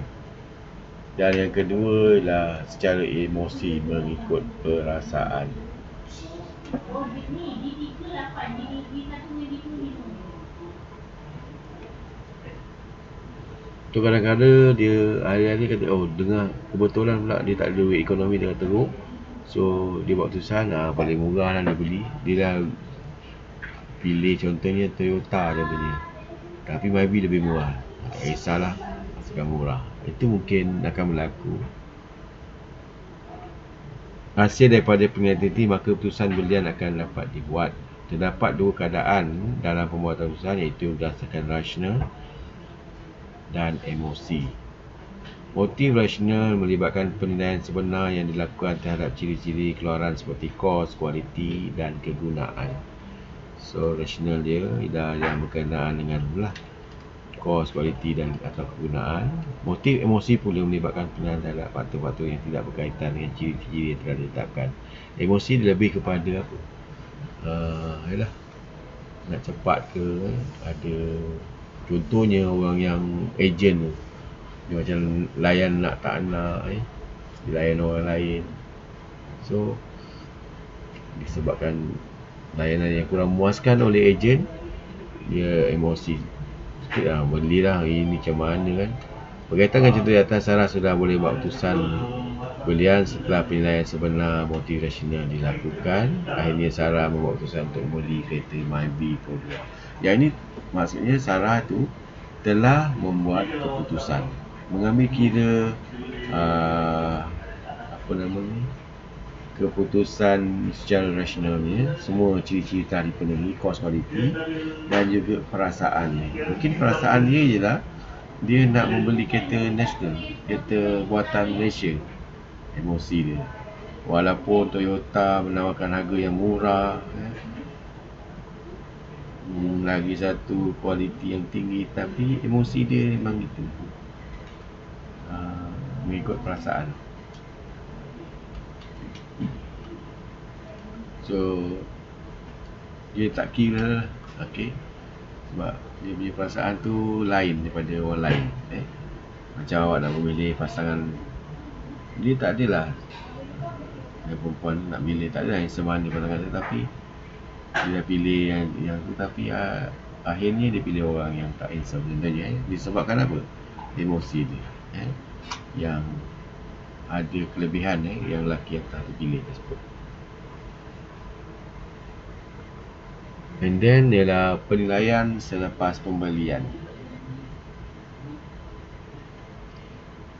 Dan yang kedua ialah secara emosi, mengikut perasaan. Tu kadang-kadang dia hari-hari kata, dengar kebetulan pula dia tak ada duit, ekonomi dia teruk. So dia buat keputusan, paling murah lah dia beli. Dia dah pilih contohnya Toyota dia beli, tapi Myvi lebih murah. Tak kisahlah, asalkan murah. Itu mungkin akan berlaku. Hasil daripada penelitian, maka keputusan belian akan dapat dibuat. Terdapat dua keadaan dalam pembuatan keputusan, iaitu berdasarkan rasional dan emosi. Motif rasional melibatkan penilaian sebenar yang dilakukan terhadap ciri-ciri keluaran seperti kos, kualiti dan kegunaan. So rasional dia ialah yang berkenaan dengan kos, kualiti dan atau kegunaan. Motif emosi pula melibatkan penilaian terhadap faktor-faktor yang tidak berkaitan dengan ciri-ciri yang telah ditetapkan. Emosi lebih kepada apa? Yalah, nak cepat ke, ada contohnya orang yang ejen tu, dia macam layan nak tak nak dilayan orang lain. So disebabkan layanan yang kurang memuaskan oleh ejen, dia emosi sikit lah, belilah hari ni macam mana kan. Berkaitan dengan contoh di atas, Sarah sudah boleh buat keputusan pembelian setelah penilaian sebenar motif rasional dilakukan. Akhirnya Sarah membuat keputusan untuk membeli kereta Myvi Pro 2. Yang ini maksudnya Sarah tu telah membuat keputusan, mengambil kira apa nama ni, keputusan secara rasionalnya, semua ciri-ciri telah dipenuhi, kos, kualiti dan juga perasaan. Mungkin perasaan dia ialah dia nak membeli kereta nasional, kereta buatan Malaysia. Emosi dia, walaupun Toyota menawarkan harga yang murah, lagi satu kualiti yang tinggi, tapi emosi dia memang gitu, mengikut perasaan. So dia tak kira, okey, sebab dia punya perasaan tu lain daripada orang lain. Macam awak nak memilih pasangan, dia tak adalah, perempuan nak pilih tak adalah yang semana pasangan dia, tapi dia dah pilih yang tu, tapi akhirnya dia pilih orang yang tak insaf. Contohnya disebabkan apa? Emosi dia yang ada kelebihan yang lelaki yang tak dipilih tersebut. And then ialah penilaian selepas pembelian.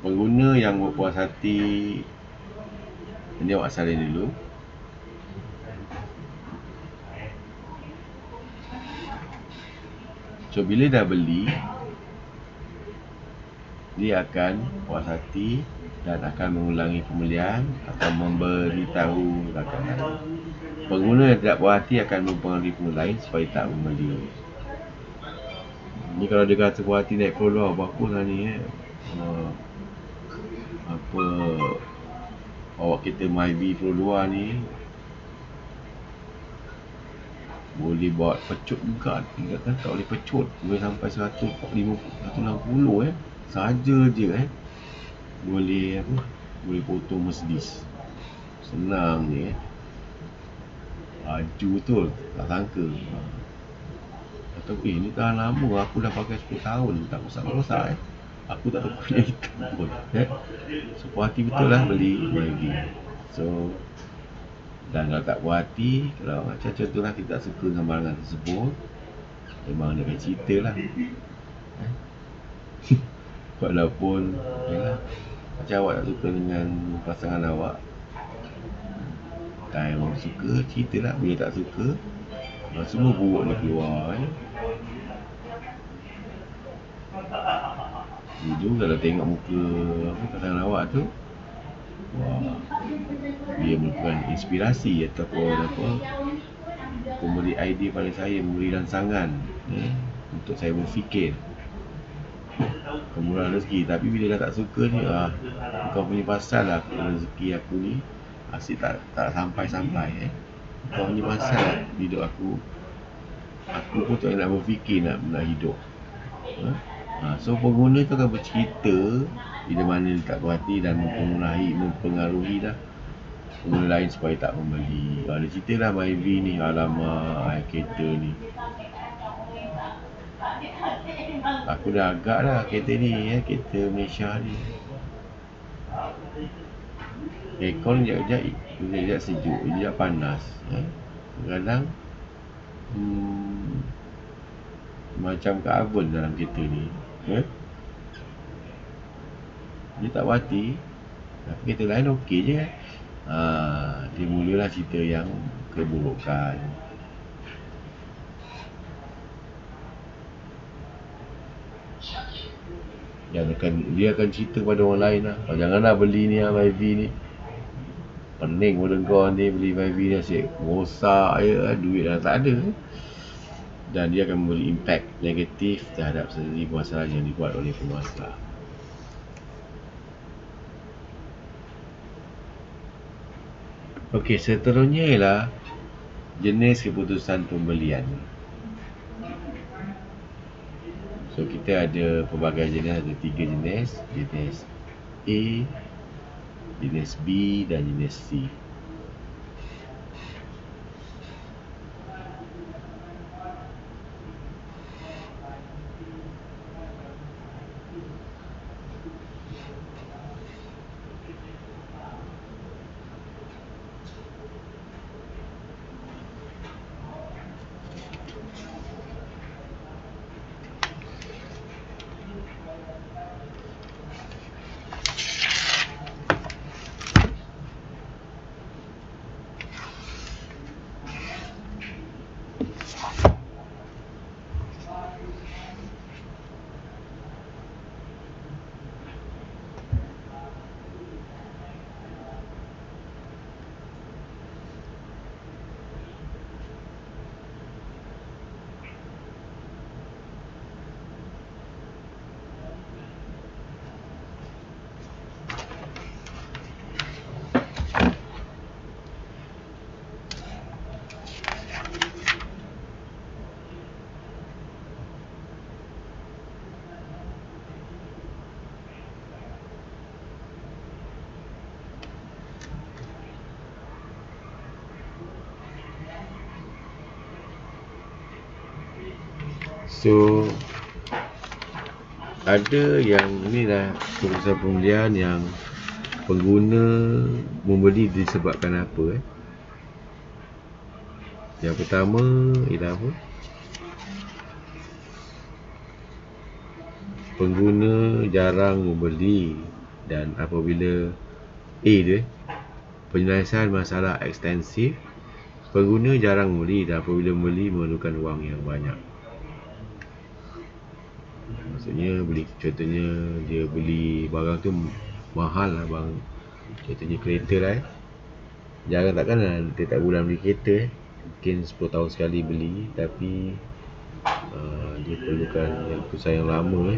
Pengguna yang berpuas hati, ini awak salin dulu. So bila dah beli, dia akan puas hati dan akan mengulangi pembelian atau memberitahu rakan lain. Pengguna yang tidak puas hati akan mempengaruhi pengguna lain supaya tak membeli. Ni kalau dia kata puas hati naik Pro 2, bagus lah ni apa, bawa kereta Myvi Pro 2 ni boleh bawa pecut juga, kan tak boleh pecut, boleh sampai 150, 160 saja je boleh apa, boleh potong Mercedes, senang je laju betul, tak sangka. Atau ni tahan lama, aku dah pakai 10 tahun tak rosak-rosak aku tak ada punya hitam pun so puas hati betul lah beli Myvi. So dan kalau tak puas hati, kalau macam contohlah kita tak suka dengan barangan tersebut, memang ada cerita lah walaupun yalah, macam awak tak suka dengan pasangan awak, tak memang suka, cerita lah. Bila tak suka, semua buruk dia keluar Dulu kalau tengok muka pasangan awak tu, wah, dia merupakan inspirasi ataupun memberi idea pada saya, memberi rangsangan untuk saya berfikir kemurahan rezeki. Tapi bila dah tak suka ni, kau punya pasal lah rezeki aku ni asyik tak sampai-sampai kau punya pasal lah hidup aku pun tak nak berfikir nak hidup. So pengguna tu akan bercerita bila mana dia tak puas hati dan mempengaruhi dah pengguna lain supaya tak membeli. Dia cerita lah Myvi ni, alamak kereta ni aku dah agak dah kereta ni, kereta Malaysia ni aircon sekejap sejuk, sekejap panas kadang macam kat oven dalam kereta ni dia tak puas hati, tapi kereta lain okey je dia mulalah cerita yang keburukan. Dia akan cerita pada orang lain lah, janganlah beli ni 5V ni, pening pada kau nanti beli 5V ni asyik rosak je, duit dah tak ada. Dan dia akan memberi impact negatif terhadap sendiri masalah yang dibuat oleh pemasaran. Okey, seterusnya ialah jenis keputusan pembelian. So kita ada pelbagai jenis, ada 3 jenis. Jenis A, jenis B dan jenis C. So ada yang ni lah keputusan pembelian yang pengguna membeli disebabkan apa. Yang pertama ialah apa? Pengguna jarang membeli, dan apabila A dia, penyelesaian masalah ekstensif. Pengguna jarang membeli dan apabila membeli memerlukan wang yang banyak. Maksudnya contohnya dia beli barang tu mahal lah bang. Contohnya kereta lah Jangan takkan lah dia tak bulan beli kereta Mungkin 10 tahun sekali beli, tapi dia perlukan keputusan yang lama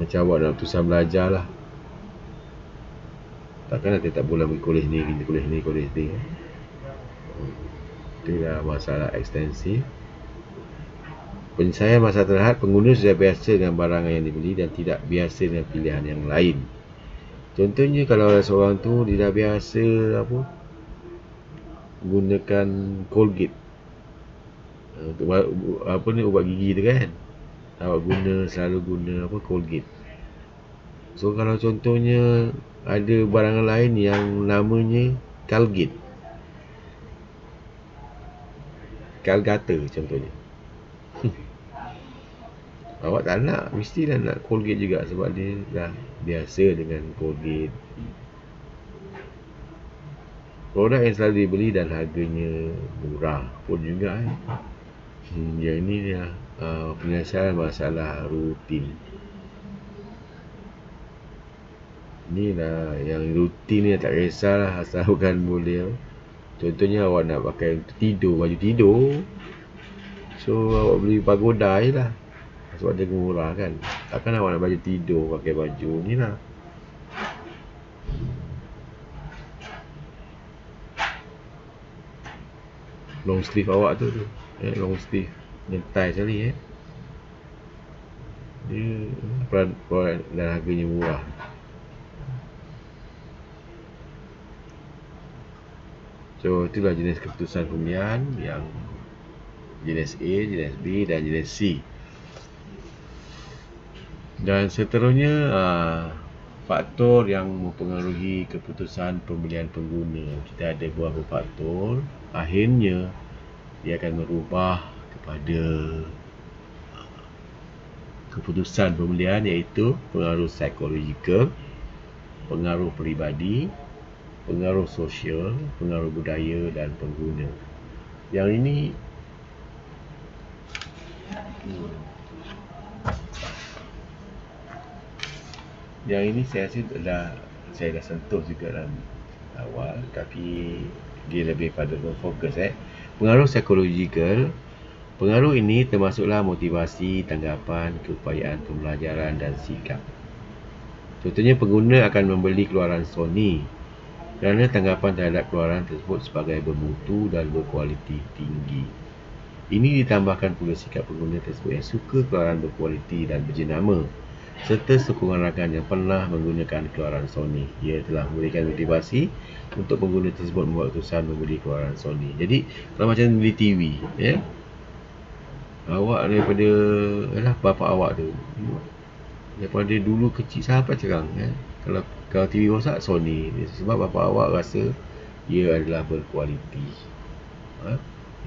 Macam awak dalam keputusan belajar lah, takkanlah dia tak bulan pergi kolej ni, kolej ni. Itu dah masalah ekstensif. Penyelesaian masalah terhad, pengguna sudah biasa dengan barang yang dibeli dan tidak biasa dengan pilihan yang lain. Contohnya kalau seorang tu dia dah biasa gunakan Colgate untuk ubat gigi tu kan, awak selalu guna Colgate. So kalau contohnya ada barang lain yang namanya Colgate, contohnya awak tak nak, mestilah nak Colgate juga sebab dia dah biasa dengan Colgate. Produk yang selalu dibeli dan harganya murah pun juga yang ini dia penyelesaian masalah rutin. Inilah yang rutin ni, tak kisahlah asal bukan boleh. Contohnya awak nak pakai baju tidur, so awak beli pagoda je lah sebab dia murah kan. Takkan awak nak baju tidur pakai baju ni lah. Long sleeve awak tu long sleeve nyetai sekali dia dan harganya murah. So itulah jenis keputusan pembelian yang jenis A, jenis B dan jenis C. Dan seterusnya faktor yang mempengaruhi keputusan pembelian pengguna. Kita ada beberapa faktor. Akhirnya dia akan merubah kepada keputusan pembelian, iaitu pengaruh psikologikal, pengaruh peribadi, pengaruh sosial, pengaruh budaya dan pengguna. Yang ini Yang ini saya rasa saya dah sentuh juga dalam awal, tapi dia lebih pada fokus. Pengaruh psikologikal. Pengaruh ini termasuklah motivasi, tanggapan, keupayaan pembelajaran dan sikap. Contohnya, pengguna akan membeli keluaran Sony kerana tanggapan terhadap keluaran tersebut sebagai bermutu dan berkualiti tinggi. Ini ditambahkan pula sikap pengguna tersebut yang suka keluaran berkualiti dan berjenama, serta sokongan rakan yang pernah menggunakan keluaran Sony. Ia telah memberikan motivasi untuk pengguna tersebut membuat keputusan membeli keluaran Sony. Jadi, kalau macam beli TV, awak daripada bapa awak tu, daripada dulu kecil sampai sekarang, kalau TV rosak, Sony. Sebab bapa awak rasa ia adalah berkualiti.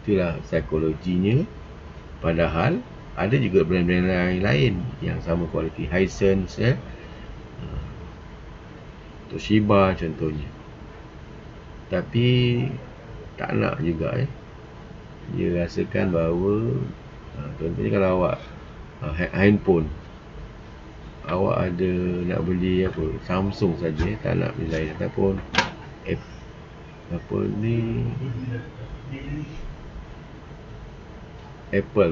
Itulah psikologinya. Padahal ada juga brand-brand lain yang sama kualiti. Hisense, Toshiba contohnya. Tapi tak nak juga. Dia rasakan bahawa contohnya kalau awak handphone, awak ada nak beli Samsung saja, tak nak beli lain. Ataupun Apple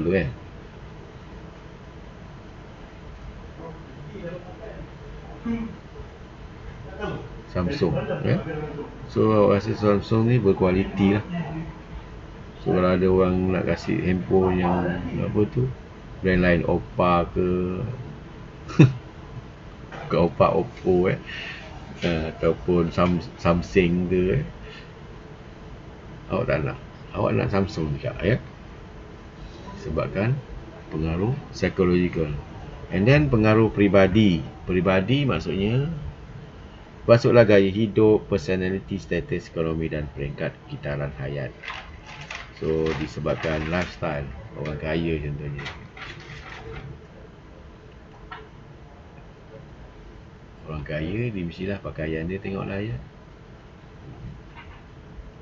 tu Samsung, So awak rasa Samsung ni berkualiti lah. So kalau ada orang nak kasih handphone yang brand lain, Oppa ke Oppa, Oppo ataupun Samsung ke, awak tak nak. Awak nak Samsung juga, sebabkan pengaruh psikologikal. And then pengaruh peribadi. Peribadi maksudnya masuklah gaya hidup, personality, status ekonomi dan peringkat kitaran hayat. So disebabkan lifestyle orang kaya contohnya. Orang kaya dia mestilah pakaian dia, tengoklah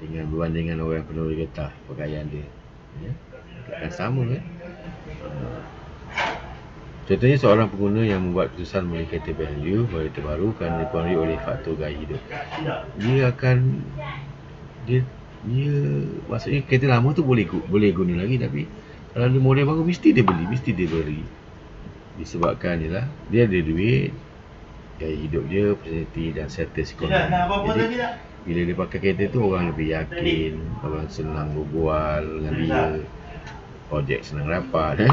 dengan berbandingan orang penduduk getah, pakaian dia takkan sama Contohnya, seorang pengguna yang membuat keputusan membeli kereta value terbaru kerana dipengaruhi oleh faktor gaya hidup. Dia maksudnya kereta lama tu boleh guna lagi, tapi kalau ada model baru mesti dia beli. Disebabkan dia ada duit, gaya hidup dia, personality dan status ekonomi. Jadi bila dia pakai kereta tu, orang lebih yakin, orang senang berbual dengan dia, projek senang rapat.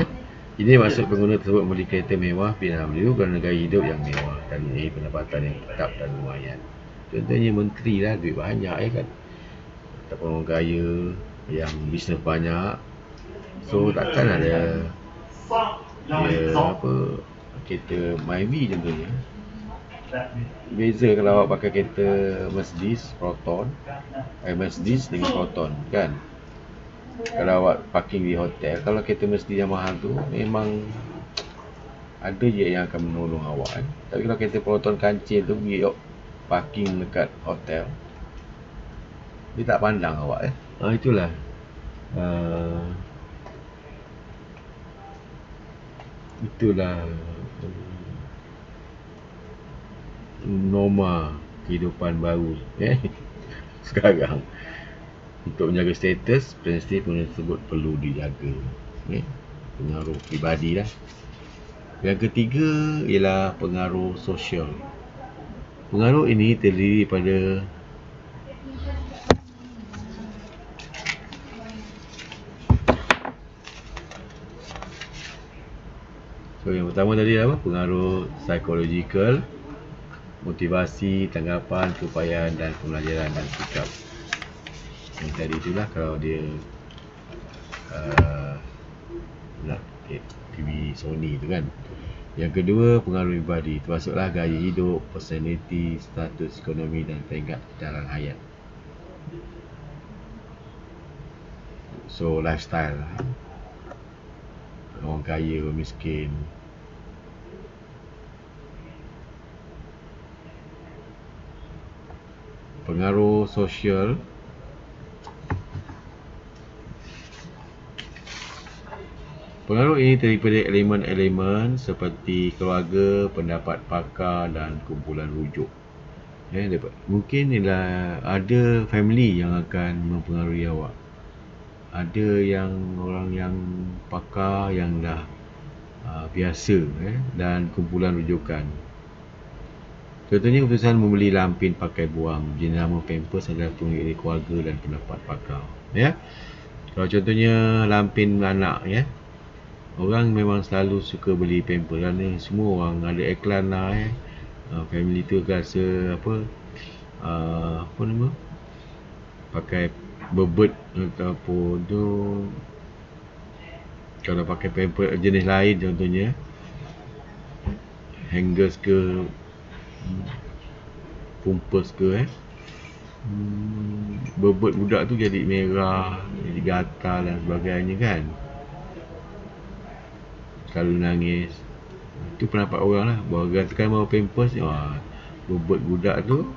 Ini maksud pengguna tersebut membeli kereta mewah BMW kerana gaya hidup yang mewah dan mempunyai pendapatan yang tetap dan lumayan. Contohnya menteri lah, duit banyak kan, ataupun orang kaya yang bisnes banyak. So takkan ada kereta Myvi contohnya. Beza kalau awak pakai kereta Mercedes Proton, Mercedes dengan Proton kan. Kalau awak parking di hotel, kalau kereta Mercedes yang mahal tu, memang ada je yang akan menolong awak Tapi kalau kereta Proton kancil tu, pergi parking dekat hotel, dia tak pandang awak Itulah norma kehidupan baru sekarang. Untuk menjaga status, prinsip pengguna tersebut perlu dijaga. Pengaruh pribadi lah. Yang ketiga ialah pengaruh sosial. Pengaruh ini terdiri pada yang pertama tadi apa? Pengaruh psikologikal, motivasi, tanggapan, keupayaan dan pembelajaran dan sikap. Yang tadi itulah kalau dia nak TV Sony tu kan. Yang kedua, pengaruh pribadi, termasuklah gaya hidup, personality, status ekonomi dan peringkat kitaran hayat. So lifestyle lah. Orang kaya, orang miskin. Pengaruh sosial, Pengaruh ini daripada elemen-elemen seperti keluarga, pendapat pakar dan kumpulan rujuk. Mungkin ialah ada family yang akan mempengaruhi awak. Ada yang orang yang pakar yang dah biasa dan kumpulan rujukan. Contohnya keputusan membeli lampin pakai buang, jenama Pampers adalah pemilik keluarga dan pendapat pakar. Kalau contohnya lampin anak, orang memang selalu suka beli Pampers kerana semua orang ada iklan lah. Family tu rasa apa nama, pakai bebet ataupun tu, kalau pakai Pampers jenis lain contohnya hangers ke pumpers ke bebet budak tu jadi merah, jadi gatal dan sebagainya kan, selalu nangis. Itu pendapat orang lah, bahawa gantikan bahawa Pampers ni bebet budak tu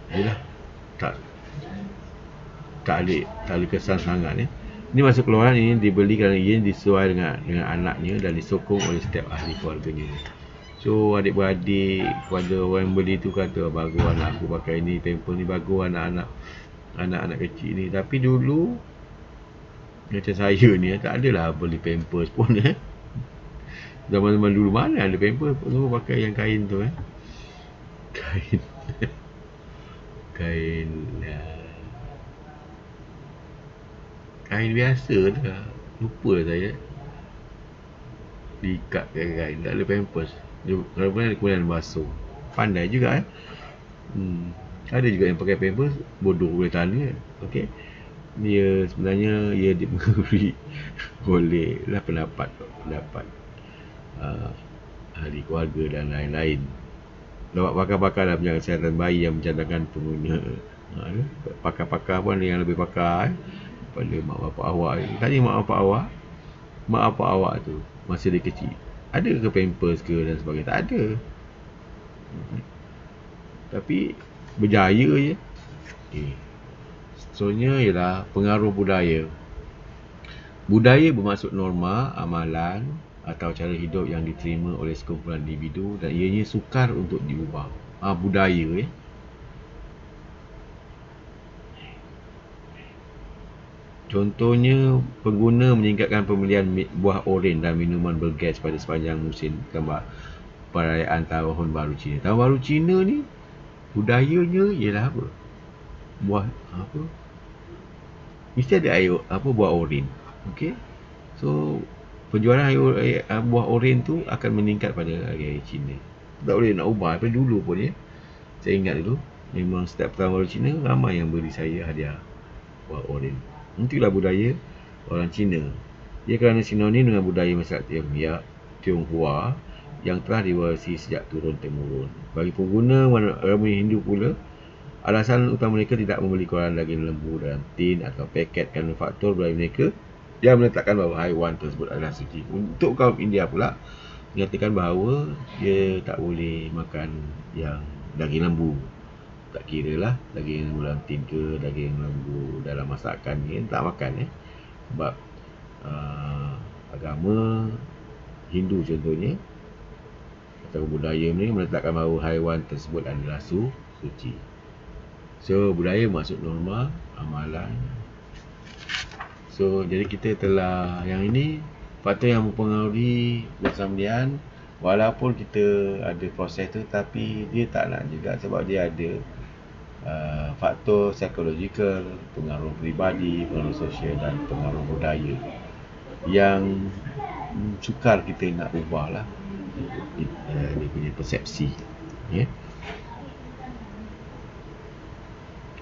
yelah, tak ada kesan sangat. Ini masa keluaran ini dibeli kerana ia disesuai dengan anaknya dan disokong oleh setiap ahli keluarganya. So adik-beradik kepada orang yang beli tu kata, bagus anak aku pakai ni, Pampers ni bagus anak-anak kecil ni. Tapi dulu macam saya ni tak adalah beli Pampers pun. Zaman-zaman dulu mana ada Pampers, semua pakai yang kain tu. Kain biasa tu lah. Lupa saya. Diikat pakai kain, tak ada Pampers. Kalau pun ada kemudian basuh. Pandai juga Ada juga yang pakai Pampers, bodoh boleh tanya. Okey. Dia sebenarnya dipengaruhi oleh pendapat ahli keluarga dan lain-lain. Pakar-pakar dalam penjaga kesihatan bayi yang mencadangkan pengguna. Pakar-pakar pun ada yang lebih pakar daripada mak bapak awak. Tanya mak bapak awak tu masa dia kecil, ada ke Pampers ke dan sebagainya? Tak ada. Tapi berjaya je. Seterusnya ialah pengaruh budaya. Budaya bermaksud norma, amalan atau cara hidup yang diterima oleh sekumpulan individu dan ianya sukar untuk diubah. Budaya. Contohnya, pengguna meningkatkan pembelian buah oren dan minuman bergas pada sepanjang musim perayaan Tahun Baru Cina. Tahun Baru Cina ni budayanya ialah apa? Buah apa? Mesti ada air buah oren. Okey. So penjualan buah oren tu akan meningkat pada hari Cina. Tak boleh nak ubah daripada dulu pun Saya ingat dulu memang setiap Tahun Baru Cina ramai yang beri saya hadiah buah oren. Itulah budaya orang Cina. Ia kerana sinonim dengan budaya masyarakat Tionghoa yang telah diwarisi sejak turun-temurun. Bagi pengguna agama Hindu pula, alasan utama mereka tidak membeli koran daging lembu dalam tin atau paket kerana faktor budaya mereka yang meletakkan bahawa haiwan tersebut adalah suci. Untuk kaum India pula, menyatakan bahawa dia tak boleh makan yang daging lembu. Tak kira lah daging lembu dalam tin ke, daging lembu dalam masakan ni, tak makan sebab agama Hindu contohnya atau budaya ni meletakkan bahawa haiwan tersebut adalah suci. So budaya maksud norma, amalan. So jadi kita telah yang ini faktor yang mempengaruhi persambungan. Walaupun kita ada proses tu, tapi dia tak nak juga sebab dia ada faktor psikologikal, pengaruh peribadi, pengaruh sosial dan pengaruh budaya yang sukar kita nak ubah lah dia punya persepsi.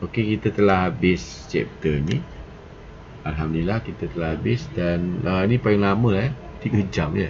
Okey, kita telah habis chapter ni. Alhamdulillah kita telah habis dan ni paling lama 3 jam je.